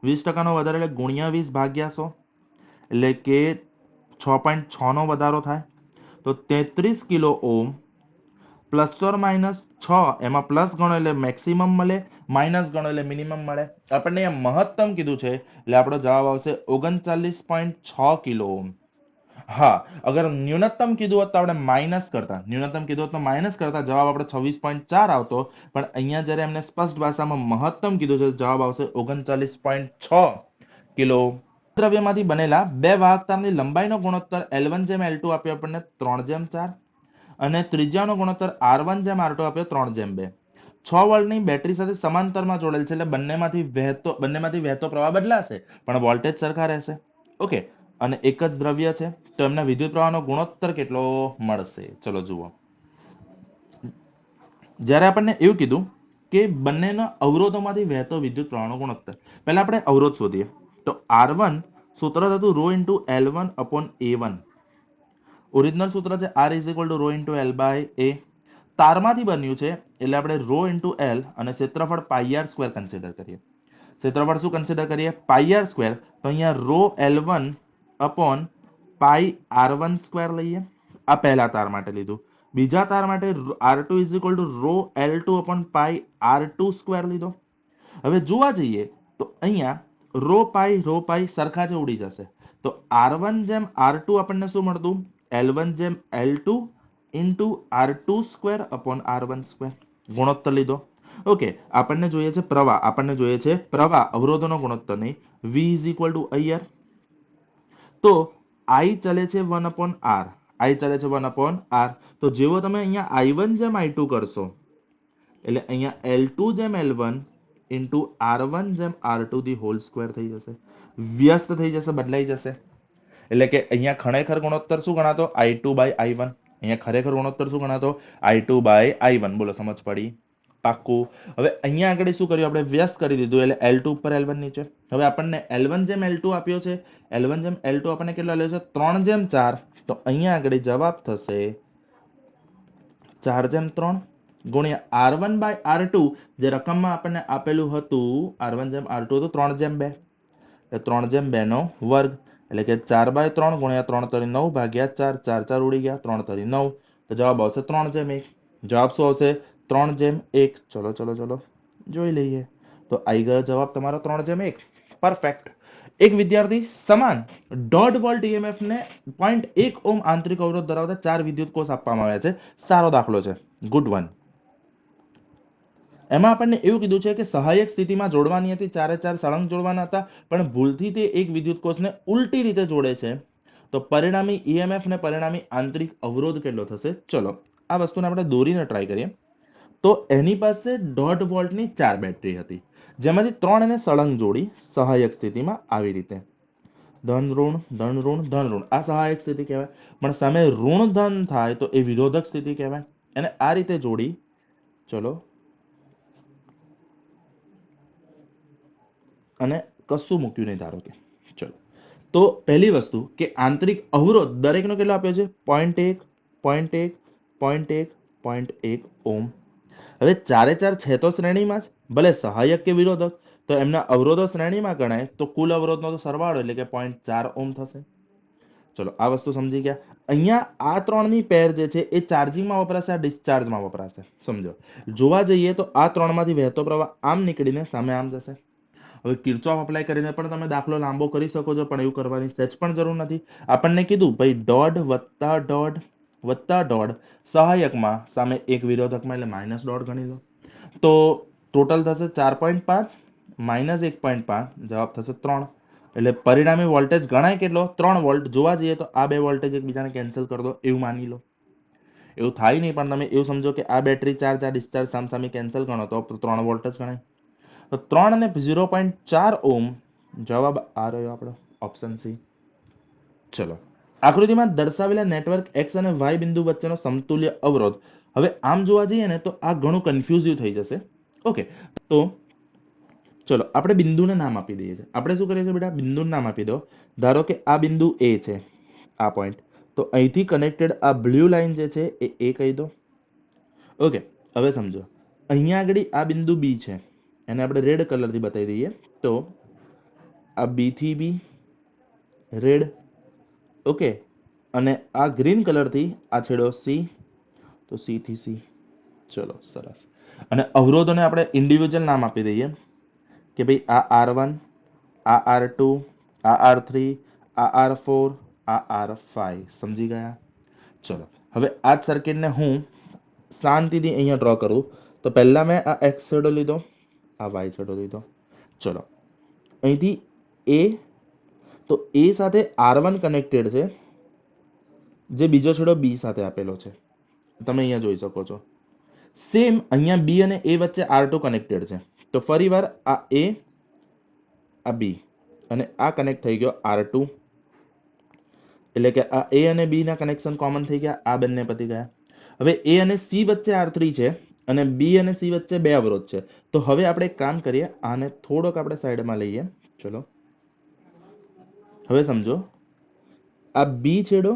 20% નો વધારો એટલે ગુણ્યા 20 ભાગ્યા 100 એટલે કે 6.6 નો વધારો થાય. તો 33 કિલો ઓમ +or-6, એમાં પ્લસ ગણો એટલે મેક્સિમમ મળે, માઇનસ ગણો એટલે મિનિમમ મળે. આપણને મહત્તમ કીધું છે એટલે આપણો જવાબ આવશે 39.6 કિલો ઓમ. હા, અગર ન્યૂનતમ કીધું હોત તો આપણે માઇનસ કરતા, જવાબ આપણે 26.4 આવતો. પણ અહીંયા જ્યારે એમને સ્પષ્ટ ભાષામાં મહત્તમ કીધું છે જવાબ આવશે 39.6 કિલો. દ્રવ્યમાંથી બનેલા બે વાહક તારની લંબાઈનો ગુણોત્તર L1/L2 આપ્યો આપણને 3/4 અને ત્રિજ્યાનો ગુણોત્તર R1/R2 આપ્યો 3/2. 6 વોલ્ટની બેટરી સાથે સમાંતરમાં જોડેલ છે એટલે બંનેમાંથી વહેતો પ્રવાહ બદલાશે પણ વોલ્ટેજ સરખા રહેશે. ઓકે, અને એક જ દ્રવ્ય છે તો એમના વિદ્યુત પ્રવાહનો ગુણોત્તર કેટલો મળશે? ચલો જુઓ. જ્યારે આપણને એવું કીધું કે બંનેના અવરોધોમાંથી વહેતો વિદ્યુત પ્રવાહનો ગુણોત્તર, પહેલા આપણે અવરોધ શોધીએ. તો R1 સૂત્ર હતું ρ×L1/A1. ઓરિજિનલ સૂત્ર છે R = ρ×L/A. તારમાંથી બન્યું છે એટલે આપણે ρ×L અને ક્ષેત્રફળ πr² કન્સિડર કરીએ. ક્ષેત્રફળ શું કન્સિડર કરીએ? πr². તો અહીંયા ρL1/πr1² લઈએ. આ પહેલા તાર માટે લીધું. બીજા તાર માટે R2 = ρL2/πr2² લીધો. હવે જોવા જઈએ તો અહીંયા ρ સરખા જ ઉડી જશે. તો R1/R2 આપણને શું મળતું? L1/L2 ઇન્ટુ R2² / R1², ગુણોત્તર લીધો. ઓકે, આપણને જોઈએ છે પ્રવાહ, અવરોધોનો ગુણોત્તર નહીં. V is equal two IR. તો I ચલે છે 1/R, તો જેવો તમે અહીંયા I1 જેમ I2 કરશો, એટલે અહીંયા L2 જેમ L1 ઇન્ટુ R1 જેમ R2 ધી હોલ સ્ક્વેર થઈ જશે, વ્યસ્ત થઈ જશે, બદલાઈ જશે. એટલે કે અહીંયા ખરેખર ગુણોત્તર શું ગણાતો? I2/I1. અહીંયા ખરેખર ગુણોત્તર શું ગણાતો? I2/I1. બોલો, સમજ પડી? પાક્કું. હવે અહીંયા આગળ શું કર્યું આપણે? વ્યસ્ત કરી દીધું, એટલે L2 ઉપર L1 નીચે. હવે આપણને L1 જેમ L2 આપ્યો છે, આપણને કેટલો આપ્યો છે? 3/4. તો અહીંયા આગળ જવાબ થશે 4/3 ગુણ્યા R1/R2, જે રકમમાં આપણને આપેલું હતું R1/R2 હતું 3/2, એટલે 3/2 નો વર્ગ, એટલે કે 4/3 ગુણ્યા 3 × 9 ભાગ્યા 4, 4 4 ઉડી ગયા, 3 × 9, તો જવાબ આવશે 3/1. જવાબ શું આવશે? 3/1. ચલો ચલો ચલો જોઈ લઈએ. તો આવી ગયો જવાબ તમારો 3/1. પરફેક્ટ. એક વિદ્યાર્થી સમાન 1.5 વોલ્ટ EMF ને 0.1 ઓહ્મ આંતરિક અવરોધ ધરાવતા 4 વિદ્યુત કોષ આપવામાં આવ્યા છે. સારો દાખલો છે, ગુડ વન. એમાં આપણને એવું કીધું છે કે સહાયક સ્થિતિમાં જોડવાની હતી, 4 સળંગ જોડવાના હતા, પણ ભૂલથી તે એક વિદ્યુત કોષને ઉલટી રીતે જોડે છે. તો પરિણામી EMF ને પરિણામી આંતરિક અવરોધ કેટલો થશે? ચલો આ વસ્તુને આપણે દોરીને ટ્રાય કરીએ. તો એની પાસે 1.5 વોલ્ટની 4 બેટરી હતી, જેમાંથી 3 એને સળંગ જોડી સહાયક સ્થિતિમાં આવી રીતે. ધન ઋણ ધન ઋણ ધન ઋણ, આ સહાયક સ્થિતિ કહેવાય. પણ સામે ઋણ ધન થાય તો એ વિરોધક સ્થિતિ કહેવાય. એને આ રીતે જોડી, ચલો, અને કશું મૂક્યું નહીં ધારો કે. ચલો, તો પહેલી વસ્તુ કે આંતરિક અવરોધ દરેકનો કેટલો આપ્યો છે? 0.1 0.1 0.1 0.1 ઓહ્મ. હવે 4 છે તો શ્રેણીમાં જ, ભલે સહાયક કે વિરોધક, તો એમના અવરોધો શ્રેણીમાં ગણાય તો કુલ અવરોધનો તો સરવાળો એટલે કે 0.4 ઓહ્મ થશે. ચલો આ વસ્તુ સમજી ગયા. અહીંયા આ ત્રણની પેર જે છે એ ચાર્જિંગમાં વપરાશે, આ ડિસ્ચાર્જમાં વપરાશે. સમજો, જોવા જઈએ તો આ ત્રણમાંથી વહેતો પ્રવાહ આમ નીકળીને સામે આમ જશે. હવે કિર્ચોફ અપ્લાય કરીને પણ તમે દાખલો લાંબો કરી શકો છો, પણ એવું કરવાની સહેજ પણ જરૂર નથી. આપણને કીધું ભાઈ 1.5 + 1.5 સહાયકમાં, સામે એક વિરોધકમાં, એટલે -1.5 ગણી લો. તો ટોટલ થશે 4.5 - 1.5, જવાબ થશે 3. એટલે પરિણામી વોલ્ટેજ ગણાય કેટલો? 3 વોલ્ટ. જોવા જઈએ તો આ બે વોલ્ટેજ એકબીજાને કેન્સલ કરી દો, એવું માની લો. એવું થાય નહીં, પણ તમે એવું સમજો કે આ બેટરી ચાર્જ, આ ડિસ્ચાર્જ સામસામે કેન્સલ ગણો તો 3 વોલ્ટ જ ગણાય. તો 3 અને 0.4 ઓહ્મ, જવાબ આ રહ્યો આપણો, ઓપ્શન સી. ચલો, આકૃતિમાં દર્શાવેલા નેટવર્ક X અને Y બિંદુ વચ્ચેનો સમતુલ્ય અવરોધ. હવે આમ જોવા જઈએ ને તો આ ઘણું કન્ફ્યુઝિવ થઈ જશે. ઓકે, તો ચલો આપણે બિંદુને નામ આપી દઈએ છીએ. આપણે શું કરીએ છીએ બેટા? બિંદુનું નામ આપી દો. ધારો કે આ બિંદુ A છે, આ પોઈન્ટ. તો અહીંથી કનેક્ટેડ આ બ્લુ લાઈન જે છે એ A કહી દો. ઓકે, હવે સમજો, અહીંયા આગળ આ બિંદુ B છે, એને આપણે રેડ કલરથી બતાવી દઈએ. તો આ B થી B રેડ, ઓકે, અને આ ગ્રીન કલરથી આ છેડો C, તો C થી C. ચલો સરસ. અને અવરોધોને આપણે ઇન્ડિવિજ્યુઅલ નામ આપી દઈએ કે ભાઈ આ R1, આ R2, આ R3, આ R4, આ R5. સમજી ગયા? ચલો, હવે આ જ સર્કિટને હું શાંતિથી અહીંયા ડ્રો કરું. તો પહેલા મેં આ X છેડો લીધો, આ Y છેડો લીધો. ચલો, અહીંથી A, તો A સાથે R1 કનેક્ટેડ છે, જે બીજો છેડો B સાથે આપેલો છે, તમે અહીંયા જોઈ શકો છો. સેમ અહીંયા B અને A વચ્ચે R2 કનેક્ટેડ છે. તો ફરીવાર આ A, આ B, અને આ કનેક્ટ થઈ ગયો R2, એટલે કે આ A અને B ના કનેક્શન કોમન થઈ ગયા, આ બંને પતી ગયા. હવે A અને C વચ્ચે R3 છે, અને B અને C વચ્ચે બે અવરોધ છે. તો હવે આપણે એક કામ કરીએ, આને થોડોક આપણે સાઈડમાં લઈએ. ચલો, હવે સમજો, આ B છેડો,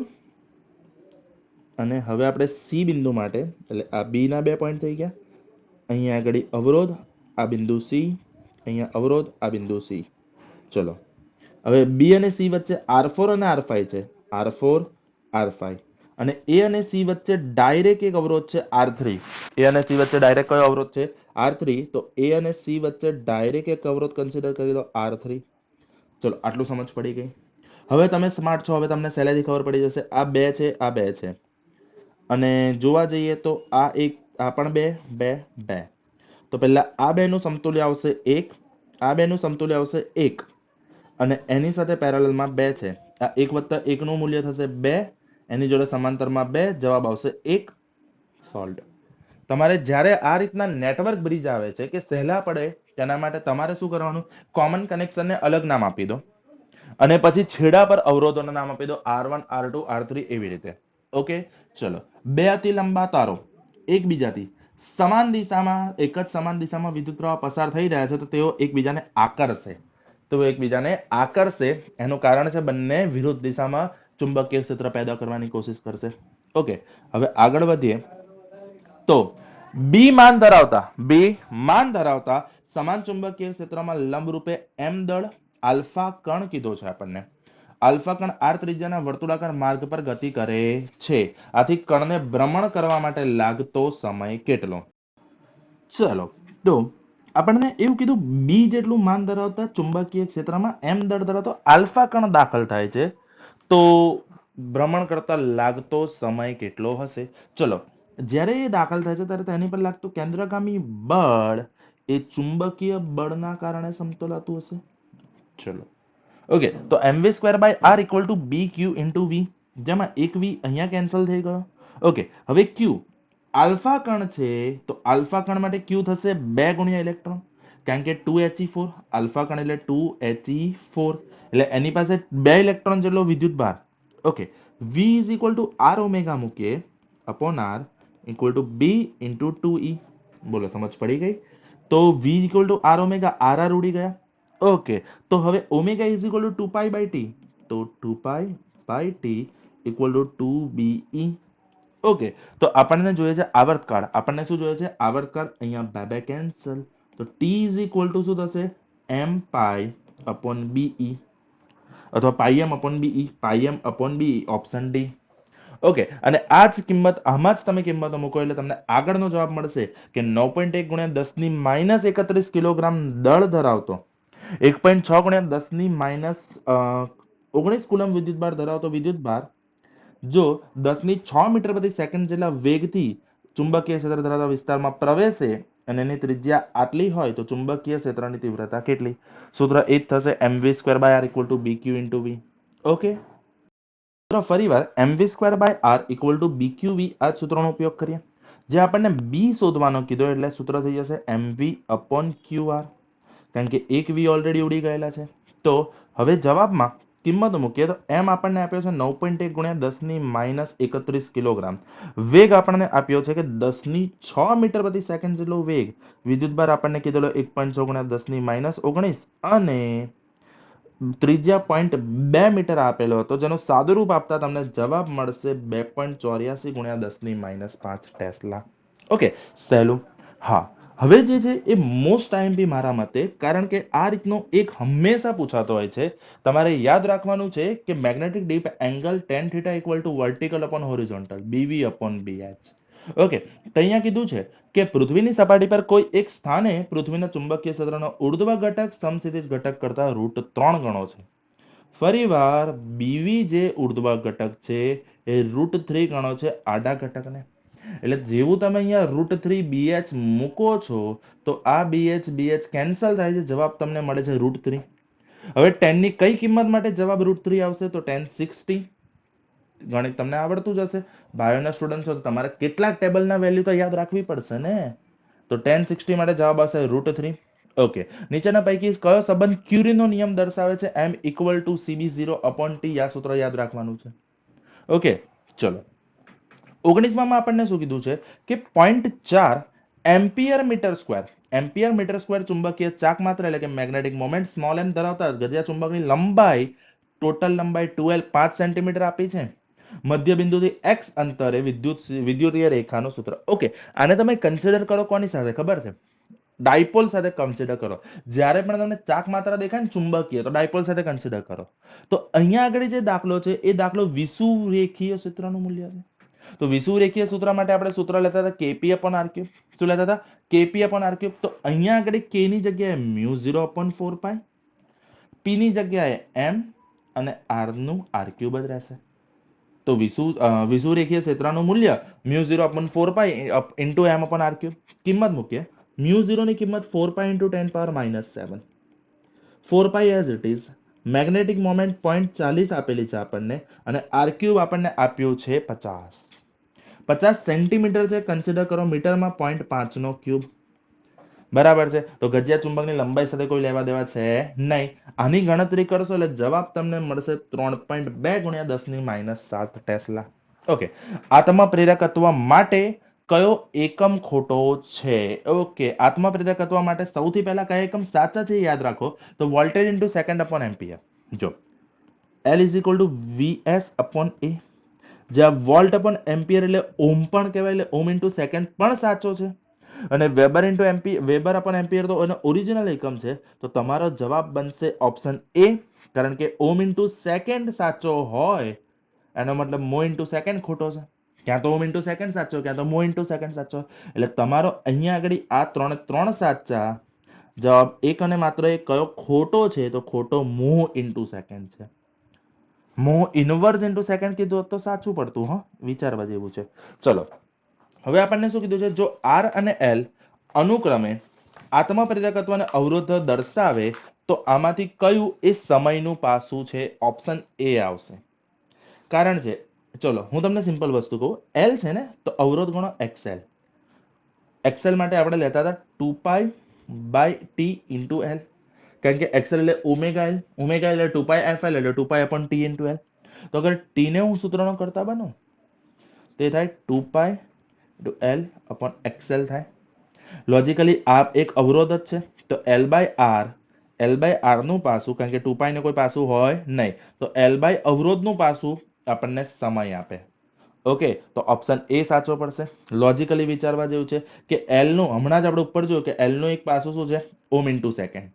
અને હવે આપણે C બિંદુ માટે, એટલે આ B ના 2 પોઈન્ટ થઈ ગયા. અહીંયા આગળ અવરોધ, આ બિંદુ C, અહીંયા અવરોધ, આ બિંદુ C. ચલો, હવે B અને C વચ્ચે R4 અને R5 છે, R4 R5, અને A અને C વચ્ચે ડાયરેક્ટ એક અવરોધ છે R3. A અને C વચ્ચે ડાયરેક્ટ કયો અવરોધ છે? R3. તો A અને C વચ્ચે ડાયરેક્ટ એક અવરોધ કન્સિડર કરી લો, R3. ચલો, આટલું સમજ પડી ગઈ. હવે તમે સ્માર્ટ છો, હવે તમને સહેલાઈથી ખબર પડી જશે. આ બે છે, આ બે છે. અને જોવા જઈએ તો આ એક, આ પણ 2 2 2, તો પહેલા આ બેનું સમતુલ્ય આવશે 1, આ બેનું સમતુલ્ય આવશે 1, અને એની સાથે પેરેલલમાં 2 છે. આ 1 + 1 નું મૂલ્ય થશે 2, એની જોડે સમાંતરમાં 2, જવાબ આવશે 1. સોલ્વ. તમારે જ્યારે આ રીતના નેટવર્ક બ્રિજ આવે છે કે સહેલા પડે તેના માટે તમારે શું કરવાનું, કોમન કનેક્શનને અલગ નામ આપી દો અને પછી છેડા પર અવરોધોના નામ આપી દો R1 R2 R3 એવી રીતે. ઓકે, ચલો. બે અતિ લંબા તારો એકબીજાથી સમાન દિશામાં, એક જ સમાન દિશામાં વિદ્યુત પ્રવાહ પસાર થઈ રહ્યા છે તો તેઓ એકબીજાને આકર્ષે. તો એકબીજાને આકર્ષે એનું કારણ છે બંને વિરુદ્ધ દિશામાં ચુંબકીય ક્ષેત્ર પેદા કરવાની કોશિશ કરશે. ઓકે, હવે આગળ વધીએ તો બી માન ધરાવતા સમાન ચુંબકીય ક્ષેત્રમાં લંબરૂપે એમ દળ આલ્ફા કણ કીધો છે આપણને. આલ્ફા કણ આર ત્રિજ્યાના વર્તુળાકાર માર્ગ પર ગતિ કરે છે. આથી કણને ભ્રમણ કરવા માટે લાગતો સમય કેટલો? ચલો, તો આપણને એવું કીધું બી જેટલું માન ધરાવતા ચુંબકીય ક્ષેત્રમાં એમ દળ ધરાવતો આલ્ફા કણ દાખલ થાય છે, તો ભ્રમણ કરતા લાગતો સમય કેટલો હશે? ચલો, જ્યારે એ દાખલ થાય છે ત્યારે તેની પર લાગતું કેન્દ્રગામી બળ એ ચુંબકીય બળના કારણે સમતોલાતું હશે. ચલો, ઓકે, તો mv²/r = bq * v, જેમાં એક v અહીંયા કેન્સલ થઈ ગયો. ઓકે, હવે q આલ્ફા કણ છે તો આલ્ફા કણ માટે q થશે 2 ગુણ્યા ઇલેક્ટ્રોન, કારણ કે 2he4, આલ્ફા કણ એટલે 2he4, એટલે એની પાસે 2 ઇલેક્ટ્રોન જેટલો વિદ્યુત ભાર. ઓકે, v = r ઓમેગા મૂકીએ upon r = b * 2e. બોલો, સમજ પડી ગઈ? તો v = r ઓમેગા, r ઉડી ગયા. ઓકે, તો હવે ઓમેગા = 2π/t, તો 2π/t = 2be. ઓકે, તો આપણને જોઈએ છે આવર્તકાળ, આપણને શું જોઈએ છે આવર્તકાળ, અહીંયા 2 કેન્સલ, તો t = શું થશે m π/be અથવા πm/be, ઓપ્શન ડી. ઓકે, અને આ જ કિંમત, આમાં જ તમે કિંમતો મૂકો એટલે તમને આગળનો જવાબ મળશે કે 9.1 × 10⁻31 કિલોગ્રામ દળ ધરાવતો 1.6 × 10⁻19 કુલમ વિદ્યુતભાર ધરાવતો વિદ્યુતભાર જો 10⁶ મીટર પ્રતિ સેકન્ડ જેટલા વેગથી ચુંબકીય ક્ષેત્ર ધરાવતા વિસ્તારમાં પ્રવેશે અને એની ત્રિજ્યા આટલી હોય તો ચુંબકીય ક્ષેત્રની તીવ્રતા કેટલી? સૂત્ર એ જ થશે mv²/r = bq * v. ઓકે, તો ફરીવાર mv²/r = bqv, આ સૂત્રનો ઉપયોગ કરીએ. જે આપણને b શોધવાનો કીધો એટલે સૂત્ર થઈ જશે mv/qr, કારણ કે એક v ઓલરેડી ઉડી ગયેલા છે. તો હવે જવાબમાં કિંમતો મૂકીએ તો m આપણને આપ્યો છે 9.1 × 10⁻31 કિલોગ્રામ, વેગ આપણને આપ્યો છે કે 10⁶ મીટર પ્રતિ સેકન્ડ જેટલો વેગ, વિદ્યુતભાર આપણને કીધેલો 1.6 × 10⁻19 અને ત્રિજ્યા 0.2 મીટર આપેલો હતો, જેનો સાદુરૂપ આપતા તમને જવાબ મળશે 2.84 × 10⁻5 ટેસ્લા. ઓકે, સહેલું. હા, હવે જે છે એ મોસ્ટ આઈએમપી મારા મતે, કારણ કે આ રીતનો એક હંમેશા પૂછાતો હોય છે. તમારે યાદ રાખવાનું છે કે magnetic deep angle tan θ = vertical/horizontal, bv/bh. Okay, તો અહીંયા કીધું છે કે પૃથ્વીની સપાટી પર કોઈ એક સ્થાને પૃથ્વીના ચુંબકીય ક્ષેત્રનો ઉર્ધ્વ ઘટક સમસ્થિતિજ ઘટક કરતા √3 ગણો છે. ફરીવાર બીવી જે ઉર્ધ્વ ઘટક છે એ √3 ગણો છે આડા ઘટકને. એટલે જેવું તમે અહીંયા √3bh મૂકો છો તો આ bh કેન્સલ થાય છે, જવાબ તમને મળે છે √3. હવે tan ની કઈ કિંમત માટે જવાબ √3 આવશે? તો tan 60. ગણિત તમને આવડતું જ હશે, બાયોના સ્ટુડન્ટ છો તો તમારે કેટલાક ટેબલના વેલ્યુ તો યાદ રાખવી પડશે ને. તો tan 60 માટે જવાબ આવશે √3. ઓકે, નીચેના પૈકી કયો સંબંધ ક્યુરીનો નિયમ દર્શાવે છે? m = cb0/t, આ સૂત્ર યાદ રાખવાનું છે. ઓકે, ચલો. 19માં આપણને શું કીધું છે કે 0.4 એમ્પિયર મીટર સ્ક્વેર ચુંબકીય ચાક માત્ર એટલે કે મેગ્નેટિક મોમેન્ટ સ્મોલ m ધરાવતા ગજિયા ચુંબકની લંબાઈ, ટોટલ લંબાઈ 5 સેન્ટીમીટર આપી છે. મધ્ય બિંદુથી x અંતરે વિદ્યુતીય રેખાનું સૂત્ર. ઓકે, આને તમે કન્સિડર કરો કોની સાથે ખબર છે? ડાયપોલ સાથે કન્સિડર કરો. જ્યારે પણ તમને ચાક માત્ર દેખાય ને ચુંબકીય, તો ડાયપોલ સાથે કન્સિડર કરો. તો અહીંયા આગળ જે દાખલો છે એ દાખલો વિષુવરેખીય ક્ષેત્રનું મૂલ્ય છે. તો વિષુવરેખીય સૂત્ર માટે આપણે સૂત્ર લેતા હતા kp/r3. શું લેતા હતા? kp/r3. તો અહીંયા આગળ k ની જગ્યાએ μ0/4π, p ની જગ્યાએ m અને r નું r³ જ રહેશે. તો વિષુવરેખીય ક્ષેત્રનું મૂલ્ય μ0/4 into m upon r cube. કિંમત મૂકીએ. μ0 ની કિંમત 4 into 10⁻⁷. 4 as it is. Magnetic moment 0.40 આપેલી છે આપણને અને r ક્યુબ આપણને આપ્યું છે 50. 50 સેન્ટીમીટર છે, કન્સિડર કરો મીટરમાં 0.5 નો ક્યુબ. બરાબર છે. તો ગજિયા ચુંબકની લંબાઈ સાથે કોઈ લેવા દેવા છે નહીં. આની ગણતરી કરશો એટલે જવાબ તમને મળશે 3.2 × 10⁻7 ટેસ્લા. ઓકે, આત્મ પ્રેરકત્વ માટે કયો એકમ ખોટો છે? ઓકે, આત્મ પ્રેરકત્વ માટે સૌથી પહેલા કયા એકમ સાચા છે યાદ રાખો. તો voltage into second upon ampere. જો L is equal two VS upon A, જ્યાં વોલ્ટ અપોન એમ્પિયર એટલે ઓમ પણ કહેવાય, એટલે ઓમ ઇન્ટુ સેકન્ડ પણ સાચો છે. અને weber into weber upon ampere તો એનો ઓરિજિનલ એકમ છે. તો તમારો જવાબ બનશે ઓપ્શન એ, કારણ કે ઓમ ઇન્ટુ સેકન્ડ સાચો હોય એનો મતલબ મો ઇન્ટુ સેકન્ડ ખોટો છે. ક્યાં તો ઓમ ઇન્ટુ સેકન્ડ સાચો, ક્યાં તો મો ઇન્ટુ સેકન્ડ સાચો. એટલે તમારો અહીંયા આગળ આ ત્રણ સાચા. જવાબ એક અને માત્ર એક કયો ખોટો છે? તો ખોટો મો ઇન્ટુ સેકન્ડ છે. મો ઇનવર્સ ઇન્ટુ સેકન્ડ કીધું તો સાચું પડતું. વિચારવા જેવું છે. ચલો, હવે આપણને શું કીધું છે? જો R અને L અનુક્રમે આત્મ પ્રેરકત્વ અને અવરોધ દર્શાવે તો આમાંથી કયું એ સમયનું પાસું છે? ઓપ્શન એ આવશે. કારણ છે, ચલો હું તમને સિમ્પલ વસ્તુ કહું. L છે ને, તો અવરોધ ગણો XL. XL માટે આપણે લેતા હતા 2π/T ઇન્ટુ L, કારણ કે XL એટલે ઓમેગા L, ઓમેગા એટલે 2πfL એટલે 2π/T ઇન્ટુ L. તો અગર T ને હું સૂત્રનો કરતા બનું તે થાય 2π/L/XL થાય. લોજિકલી આ એક અવરોધ જ છે. તો L/R નું પાસું, કારણ કે 2π ને કોઈ પાસું હોય નહીં, તો L/ અવરોધનું પાસું આપણને સમય આપે. ઓકે, તો ઓપ્શન એ સાચો પડશે. લોજિકલી વિચારવા જેવું છે કે L નું, હમણાં જ આપણે ઉપર જોયું કે L નું એક પાસું શું છે? ઓમ ઇન્ટુ સેકન્ડ.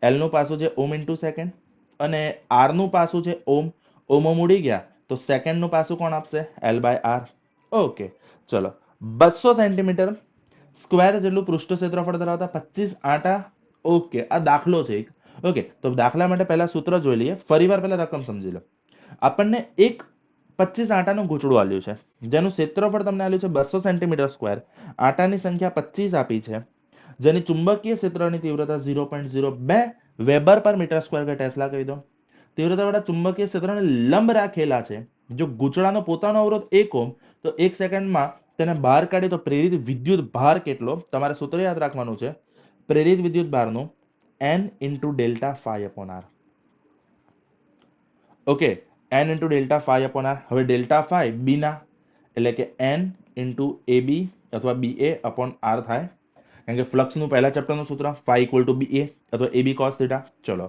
L નું પાસું છે ઓમ ઇન્ટુ સેકન્ડ અને R નું પાસું છે ઓમ. ઓમ ઉડી ગયા તો સેકન્ડ નું પાસું કોણ આપશે? L/R. ઓકે, ચલો. 200 સેન્ટીમીટર સ્ક્વેર જેટલું પૃષ્ઠ ક્ષેત્રફળ ધરાવતા 25 આંટા. ઓકે, આ દાખલો છે એક. ઓકે, તો દાખલા માટે પહેલા સૂત્ર જોઈ લઈએ. ફરીવાર પહેલા રકમ સમજી લો. આપણને એક 25 આંટાનું ગૂંચળું આપ્યું છે, જેનું ક્ષેત્રફળ તમને આપ્યું છે 200 સેન્ટીમીટર સ્ક્વેર. આંટાની સંખ્યા 25 આપી છે, જેની ચુંબકીય ક્ષેત્રની તીવ્રતા 0.02 વેબર પર મીટર સ્ક્વેર કે ટેસ્લા કહી દો. તીવ્રતાવાળા ચુંબકીય ક્ષેત્રને લંબ રાખેલા છે. જો ગૂંચળાનો પોતાનો અવરોધ 1 ઓહ્મ, તો 1 સેકન્ડમાં તેને બહાર કાઢી તો પ્રેરિત વિદ્યુત ભાર કેટલો? તમારે સૂત્ર યાદ રાખવાનું છે. પ્રેરિત વિદ્યુત ભારનું N into delta phi upon R. Okay, N into delta phi upon R. હવે ડેલ્ટા ફાઈ બી ના, એટલે કે N ઇન્ટુ AB અથવા BA અપોન R થાય, કારણ કે ફ્લક્સનું પહેલા ચેપ્ટરનું સૂત્ર ફાઈ ઇક્વલ ટુ BA અથવા AB cos થીટા. ચલો,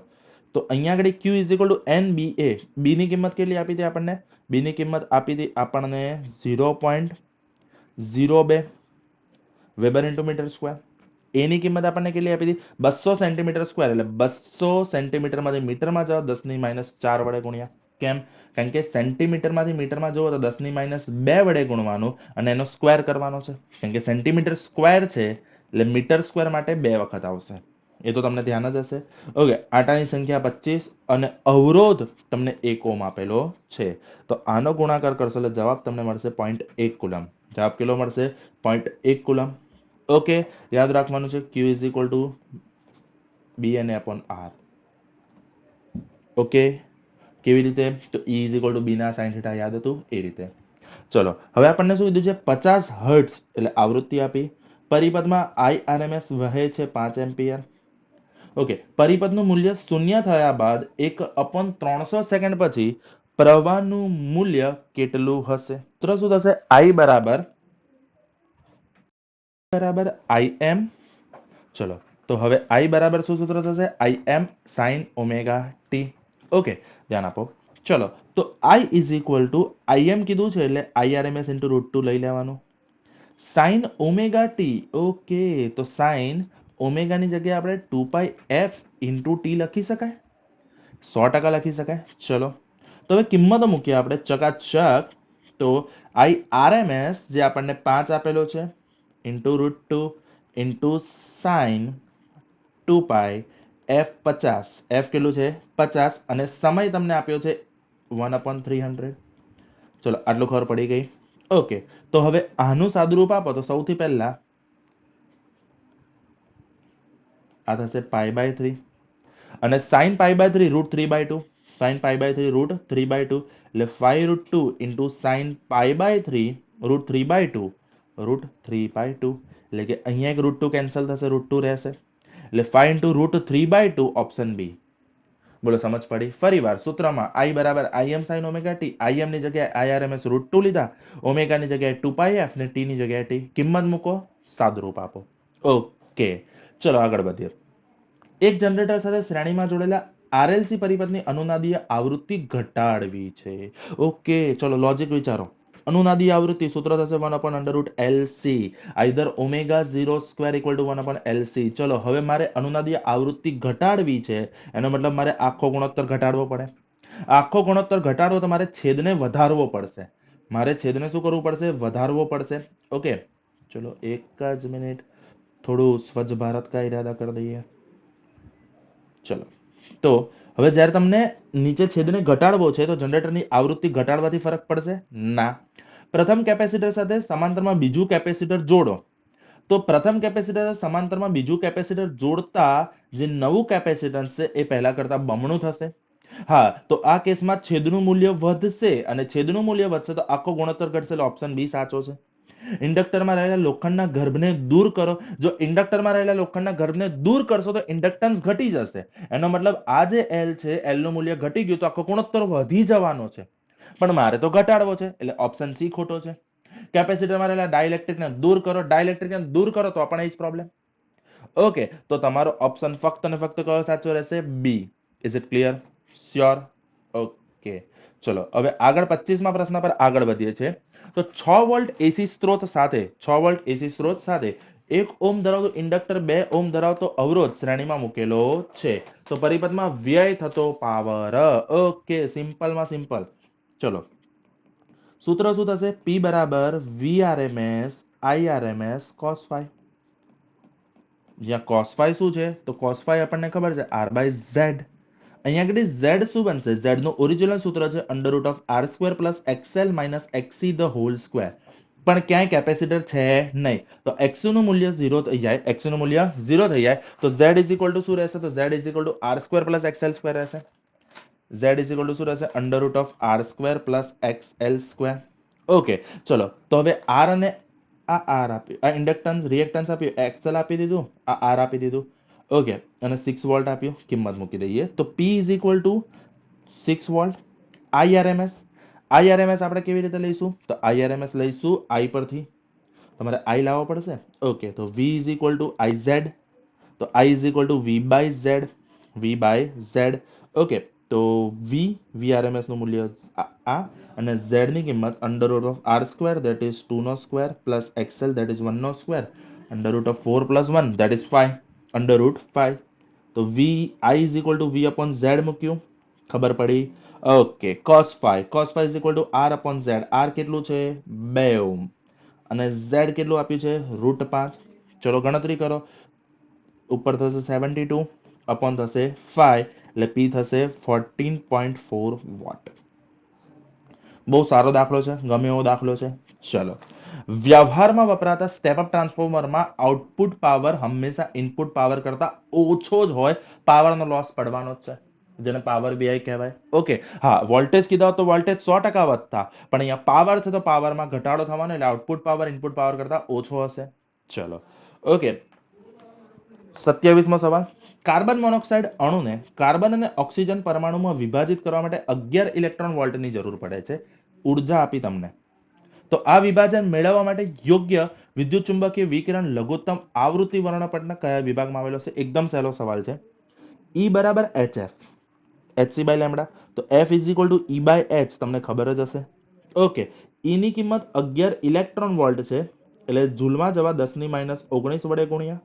તો અહીંયા આગળ Q is equal to NBA. B ની કિંમત કેટલી આપી હતી આપણને? B ની કિંમત આપી હતી આપણને 0.02 weber into metre square. A ની કિંમત આપણને કેટલી આપી હતી? 200 સેન્ટીમીટર સ્ક્વેર, એટલે 200 સેન્ટીમીટરમાંથી મીટરમાં જાઓ 10⁻⁴ વડે ગુણ્યા. કેમ? કારણ કે સેન્ટીમીટરમાંથી મીટરમાં જુઓ તો 10⁻2 વડે ગુણવાનું અને એનો સ્ક્વેર કરવાનો છે, કારણ કે સેન્ટીમીટર સ્ક્વેર છે એટલે મીટર સ્ક્વેર માટે 2 વખત આવશે. એ તો તમને ધ્યાન જ હશે. ઓકે, આંટાની સંખ્યા 25 અને અવરોધ તમને 1 ઓહ્મ આપેલો છે. તો આનો ગુણાકાર કરશો એટલે જવાબ તમને મળશે 0.1 કુલમ. જવાબ કેટલો મળશે? 0.1 કુલમ. ઓકે, યાદ રાખવાનું છે Q is equal two BNA upon R. Okay, કેવી રીતે? તો E is equal two B ના sin થીટા યાદ હતું એ રીતે. ચલો, હવે આપણને શું કીધું છે? 50 હર્ટ્ઝ એટલે આવૃત્તિ આપી. પરિપથમાં IRMS વહે છે 5 એમ્પિયર. ઓકે, પરિપથનું મૂલ્ય 0 થયા બાદ 1/300 સેકન્ડ પછી પ્રવાહનું મૂલ્ય કેટલું હશે? સૂત્ર શું થશે? I બરાબર IM. ચલો, તો હવે I બરાબર શું સૂત્ર થશે? IM sin omega t. Okay, ધ્યાન આપો. ચલો, તો I is equal two IM કીધું છે એટલે IRMS ઇન્ટુ √2 લઈ લેવાનું. sin omega t. ઓકે, તો sin ઓમેગાની જગ્યાએ આપણે 2πf ઇન્ટુ t લખી શકાય? 100% લખી શકાય. ચલો, તો હવે કિંમતો મૂકીએ આપણે ચકાચક. તો IRMS જે આપણને 5 આપેલો છે into √2 into sin 2π f 50. f કેટલું છે? 50 અને સમય તમને આપ્યો છે 1/300. ચલો આટલું ખબર પડી ગઈ. ઓકે, તો હવે આનું સાદુરૂપ આપો તો સૌથી પહેલા આ થશે π/3 અને sin π/3 √3/2, sin π/3 √3/2 એટલે 5√2 into sin π/3 √3/2 √3/2 એટલે કે અહીંયા એક √2 કેન્સલ થશે, √2 રહેશે એટલે 5 into √3/2 ઓપ્શન બી. બોલો સમજ પડી? ફરી વાર સૂત્રમાં I બરાબર Im sin omega t, Im ની જગ્યાએ IRMS √2 લીધા, ઓમેગા ની જગ્યાએ 2πf ને t ની જગ્યાએ t, કિંમત મૂકો, સાદુરૂપ આપો. ઓકે, ચલો આગળ વધીએ. એક જનરેટર સાથે શ્રેણીમાં જોડેલા RLC પરિપથની અનુનાદીય આવૃત્તિ ઘટાડવી છે. ઓકે, ચલો લોજિક વિચારો. અનુનાદીય આવૃત્તિ સૂત્ર થશે 1/√LC, either omega 0 square equal to 1/LC. ચલો હવે મારે અનુનાદીય આવૃત્તિ ઘટાડવી છે, એનો મતલબ મારે આખો ગુણોત્તર ઘટાડવો પડે. આખો ગુણોત્તર ઘટાડવો તો મારે છેદને વધારવો પડશે. મારે છેદને શું કરવું પડશે? વધારવો પડશે. ઓકે, ચલો એક જ મિનિટ, થોડું સ્વચ્છ ભારત કા ઈરાદા કરી દઈએ. ચલો, તો હવે જ્યારે તમને નીચે છેદને ઘટાડવો છે તો જનરેટરની આવૃત્તિ ઘટાડવાથી ફરક પડશે? ના. પ્રથમ કેપેસિટર સાથે સમાંતરમાં બીજું કેપેસિટર જોડો તો પ્રથમ કેપેસિટર સમાંતરમાં બીજું કેપેસિટર જોડતા જે નવું કેપેસિટન્સ છે એ પહેલા કરતા બમણું થશે. હા, તો આ કેસમાં છેદનું મૂલ્ય વધશે અને છેદનું મૂલ્ય વધશે તો આખો ગુણોત્તર ઘટશે એટલે ઓપ્શન બી સાચો છે. ઇન્ડક્ટરમાં રહેલા લોખંડના ગર્ભને દૂર કરો. જો ઇન્ડક્ટરમાં રહેલા લોખંડના ગર્ભને દૂર કરશો તો ઇન્ડક્ટન્સ ઘટી જશે. એનો મતલબ આ જે L છે, L નું મૂલ્ય ઘટી ગયું તો આખો ગુણોત્તર વધી જવાનો છે. પણ મારે તો ઘટાડવો છે એટલે ઓપ્શન સી ખોટો છે. કેપેસિટરમાં રહેલા ડાઇલેક્ટ્રિકને દૂર કરો, ડાઇલેક્ટ્રિકને દૂર કરો તો પણ એ જ પ્રોબ્લેમ. ઓકે, તો તમારો ઓપ્શન ફક્ત અને ફક્ત કયો સાચો રહેશે? B. Is it clear? Sure? Okay, ચલો હવે આગળ 25મા પ્રશ્ન પર આગળ વધીએ છીએ. તો 6 વોલ્ટ એસી સ્ત્રોત સાથે 6 વોલ્ટ એસી સ્ત્રોત સાથે 1 ઓહ્મ ધરાવતો ઇન્ડક્ટર 2 ઓહ્મ ધરાવતો અવરોધ શ્રેણીમાં મૂકેલો છે. તો પરિપથમાં વ્યય થતો પાવર. Okay, સિમ્પલમાં simple. ચલો, સૂત્ર શું થશે? P બરાબર VRMS IRMS cos phi. જ્યાં cos phi શું છે? તો cos phi આપણને ખબર છે R/Z. અહીંયા આગળ Z શું બનશે? Z નું ઓરિજિનલ સૂત્ર છે √R² + XL - XC the whole square. પણ ક્યાંય કેપેસિટર છે નહીં તો XC નું મૂલ્ય 0 થઈ જાય, XC નું મૂલ્ય 0 થઈ જાય તો Z શું રહેશે? તો Z R² + XL² રહેશે. Z શું રહેશે? √R² + XL². ઓકે, ચલો તો હવે R અને આ R આપ્યું, આ ઇન્ડક્ટન્સ રિએક્ટન્સ આપ્યું, XL આપી દીધું, આ R આપી દીધું. ઓકે, અને 6 વોલ્ટ આપ્યું, કિંમત મૂકી દઈએ તો P 6 વોલ્ટ. IRMS આપણે કેવી રીતે લઈશું? તો IRMS લઈશું I પરથી, તમારે I લાવવો પડશે. ઓકે, તો V IZ, તો I V/Z. ઓકે, તો VRMS નું મૂલ્ય આ અને Z ની કિંમત √R², that is 2 નો square, plus XL, that is 1 નો સ્ક્વેર, √4 + 1, that is 5, √5. તો I V/Z મૂક્યું, ખબર પડી? Okay, cos phi R/Z. R કેટલું છે? 2 ઓહ્મ અને Z કેટલું આપ્યું છે? √5. ચલો ગણતરી કરો. ઉપર થશે 72 અપોન થશે 5 એટલે P થશે 14.4 વોટ. બહુ સારો દાખલો છે, ગમે એવો દાખલો છે. ચલો, વ્યવહારમાં વપરાતા સ્ટેપ અપ ટ્રાન્સફોર્મરમાં આઉટપુટ પાવર હંમેશા ઇનપુટ પાવર કરતા ઓછો જ હોય, પાવરનો લોસ પડવાનો જ છે, જેને પાવર BI કહેવાય. ઓકે, હા, વોલ્ટેજ કીધા તો વોલ્ટેજ 100% વધતા, પણ અહીંયા પાવર છે તો પાવરમાં ઘટાડો થવાનો એટલે આઉટપુટ પાવર ઇનપુટ પાવર કરતા ઓછો હશે. ચલો, ઓકે, 27મો સવાલ. કાર્બન મોનોક્સાઇડ અણુને કાર્બન અને ઓક્સિજન પરમાણુમાં વિભાજિત કરવા માટે 11 ઇલેક્ટ્રોન વોલ્ટની જરૂર પડે છે. ઉર્જા આપી તમને. તો આ વિભાજન મેળવવા માટે યોગ્ય વિદ્યુત ચુંબકીય વિકિરણ લઘુત્તમ આવૃત્તિ વર્ણપટના કયા વિભાગમાં આવેલો છે? એકદમ સહેલો સવાલ છે. E બરાબર HF, hc/λ. તો F E/h તમને ખબર જ હશે. ઓકે, E ની કિંમત 11 ઇલેક્ટ્રોન વોલ્ટ છે એટલે જૂલમાં જવા 10⁻19 વડે ગુણ્યા.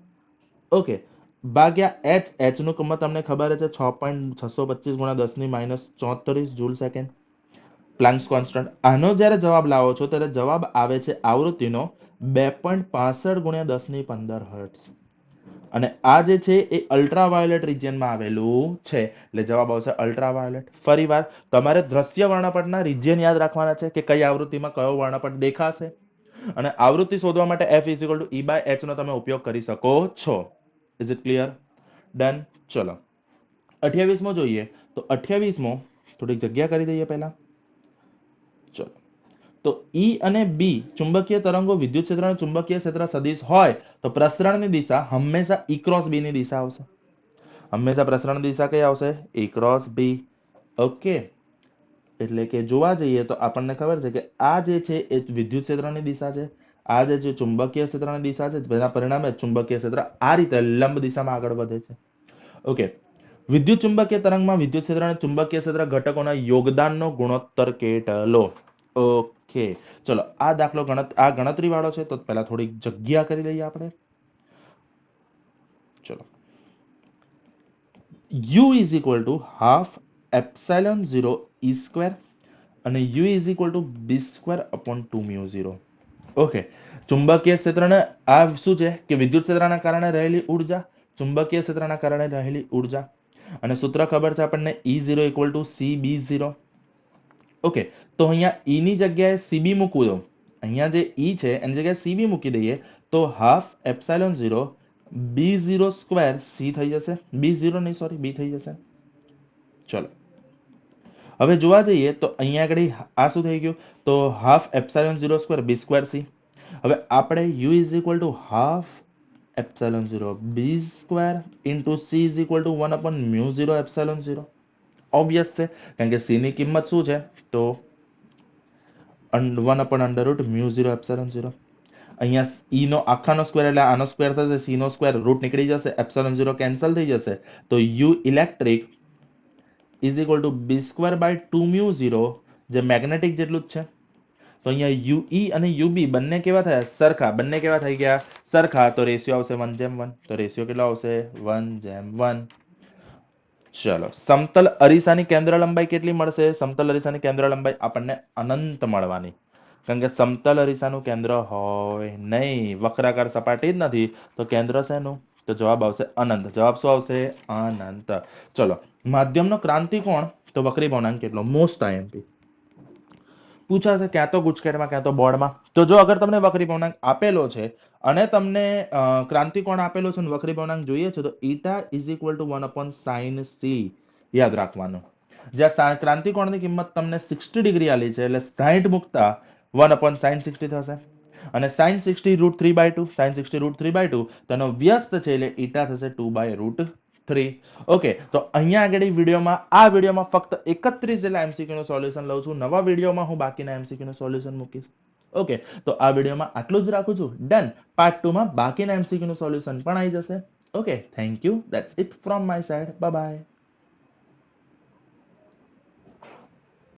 ઓકે, ભાગ્યા H નું કિંમત તમને ખબર છે 6.625 × 10⁻34 જૂલ સેકન્ડ. પ્લાન્ક્સ કોન્સ્ટન્ટ. આનો જ્યારે જવાબ લાવો છો ત્યારે જવાબ આવે છે આવૃત્તિનો 2.65 × 1015 હર્ટ્ઝ. અને આ જે છે એ અલ્ટ્રાવાયોલેટ રિજિયનમાં આવેલું છે, એટલે જવાબ આવશે અલ્ટ્રાવાયોલેટ. ફરીવાર તમારે દ્રશ્ય વર્ણપટના રિજિયન યાદ રાખવાના છે કે કઈ આવૃત્તિમાં કયો વર્ણપટ દેખાશે, અને આવૃત્તિ શોધવા માટે F = E/h નો તમે ઉપયોગ કરી શકો છો. Is it clear? ડન. ચલો 28મો જોઈએ. તો 28મો થોડીક જગ્યા કરી દઈએ પહેલા. ચલો, તો E અને B ચુંબકીય તરંગો વિદ્યુત ક્ષેત્ર અને ચુંબકીય ક્ષેત્ર સદિશ હોય તો પ્રસરણની દિશા હંમેશા E ક્રોસ B ની દિશા આવશે. હંમેશા પ્રસરણ દિશા કઈ આવશે? E cross B. ઓકે, એટલે કે જોવા જઈએ તો આપણને ખબર છે કે આ જે છે એ વિદ્યુત ક્ષેત્રની દિશા છે, આ જે છે ચુંબકીય ક્ષેત્રની દિશા છે, જેના પરિણામે ચુંબકીય ક્ષેત્ર આ રીતે લંબ દિશામાં આગળ વધે છે. ઓકે, વિદ્યુત ચુંબકીય તરંગમાં વિદ્યુત ક્ષેત્ર અને ચુંબકીય ક્ષેત્ર ઘટકોના યોગદાનનો ગુણોત્તર કેટલો? ઓકે, ચલો આ દાખલો આ ગણતરી વાળો છે, તો પહેલા થોડીક જગ્યા કરી લઈએ આપણે. ચલો, U = half epsilon 0 E square અને U = B²/2μ0. ઓકે, ચુંબકીય ક્ષેત્રને આ શું છે કે વિદ્યુત ક્ષેત્રના કારણે રહેલી ઉર્જા, ચુંબકીય ક્ષેત્રના કારણે રહેલી ઉર્જા, અને સૂત્ર ખબર છે આપણને E0 = CB0. ઓકે, તો અહીંયા E ની જગ્યાએ CB મૂકવું દો. અહીંયા જે E છે એની જગ્યાએ CB મૂકી દઈએ તો હાફ એપ્સિલોન 0 B0² C થઈ જશે. B0 નહીં, સોરી, B થઈ જશે. ચલો, હવે જોવા જઈએ તો અહીંયા આગળ આ શું થઈ ગયું? તો હાફ એપ્સિલોન 0² B²C. હવે આપણે U = half epsilon 0 B² C = 1/μ0 epsilon 0. Obvious છે, કારણ કે C ની કિંમત શું છે? તો 1/√μ0 એપ્સિલોન 0. અહીંયા E નો આખાનો સ્ક્વેર એટલે આનો સ્ક્વેર થશે, C નો સ્ક્વેર રૂટ નીકળી જશે, એપ્સિલોન 0 કેન્સલ થઈ જશે, તો U ઇલેક્ટ્રિક = B²/2μ0, જે મેગ્નેટિક જેટલું જ છે. તો અહીંયા UE અને UB બંને કેવા થયા? સરખા. બંને કેવા થઈ ગયા? સરખા. તો રેશિયો આવશે 1:1. તો રેશિયો કેટલો આવશે? 1:1. ચલો, સમતલ અરીસાની કેન્દ્ર લંબાઈ કેટલી મળશે? સમતલ અરીસાની કેન્દ્ર લંબાઈ આપણને અનંત મળવાની, કારણ કે સમતલ અરીસાનું કેન્દ્ર હોય નહીં, વક્રાકાર સપાટી જ નથી, તો કેન્દ્ર શેનું? તો જવાબ આવશે અનંત. જવાબ શું આવશે? અનંત. ચલો, માધ્યમનો ક્રાંતિકોણ તો વક્રી ભવનાંક કેટલો? મોસ્ટ IMP પૂછાશે, ક્યાં તો ગુજકેટમાં ક્યાં તો બોર્ડમાં. તો જો અગર તમને વક્રી ભવનાંક આપેલો છે અને તમને ક્રાંતિકોણ આપેલો છે અને વક્રી ભવનાંક જોઈએ છે, તો eta = 1/sin C યાદ રાખવાનું. જ્યાં ક્રાંતિકોણની કિંમત તમને 60 ડિગ્રી આલી છે, એટલે 60 મૂકતા 1/sin 60 થશે, અને sin 60 √3/2, sin 60 √3/2, તેનો વ્યસ્ત છે એટલે eta થશે 2/√3. ઓકે, તો અહીંયા આગળ આ વિડીયોમાં ફક્ત 31 જેટલા MCQ નું સોલ્યુશન લઉં છું. નવા વિડીયોમાં હું બાકીના MCQ નું સોલ્યુશન મૂકીશ. ઓકે, તો આ વિડીયોમાં આટલું જ રાખું છું. ડન. પાર્ટ 2 માં બાકીના MCQ નું સોલ્યુશન પણ આવી જશે. Okay, thank you. That's it from my side. Bye bye.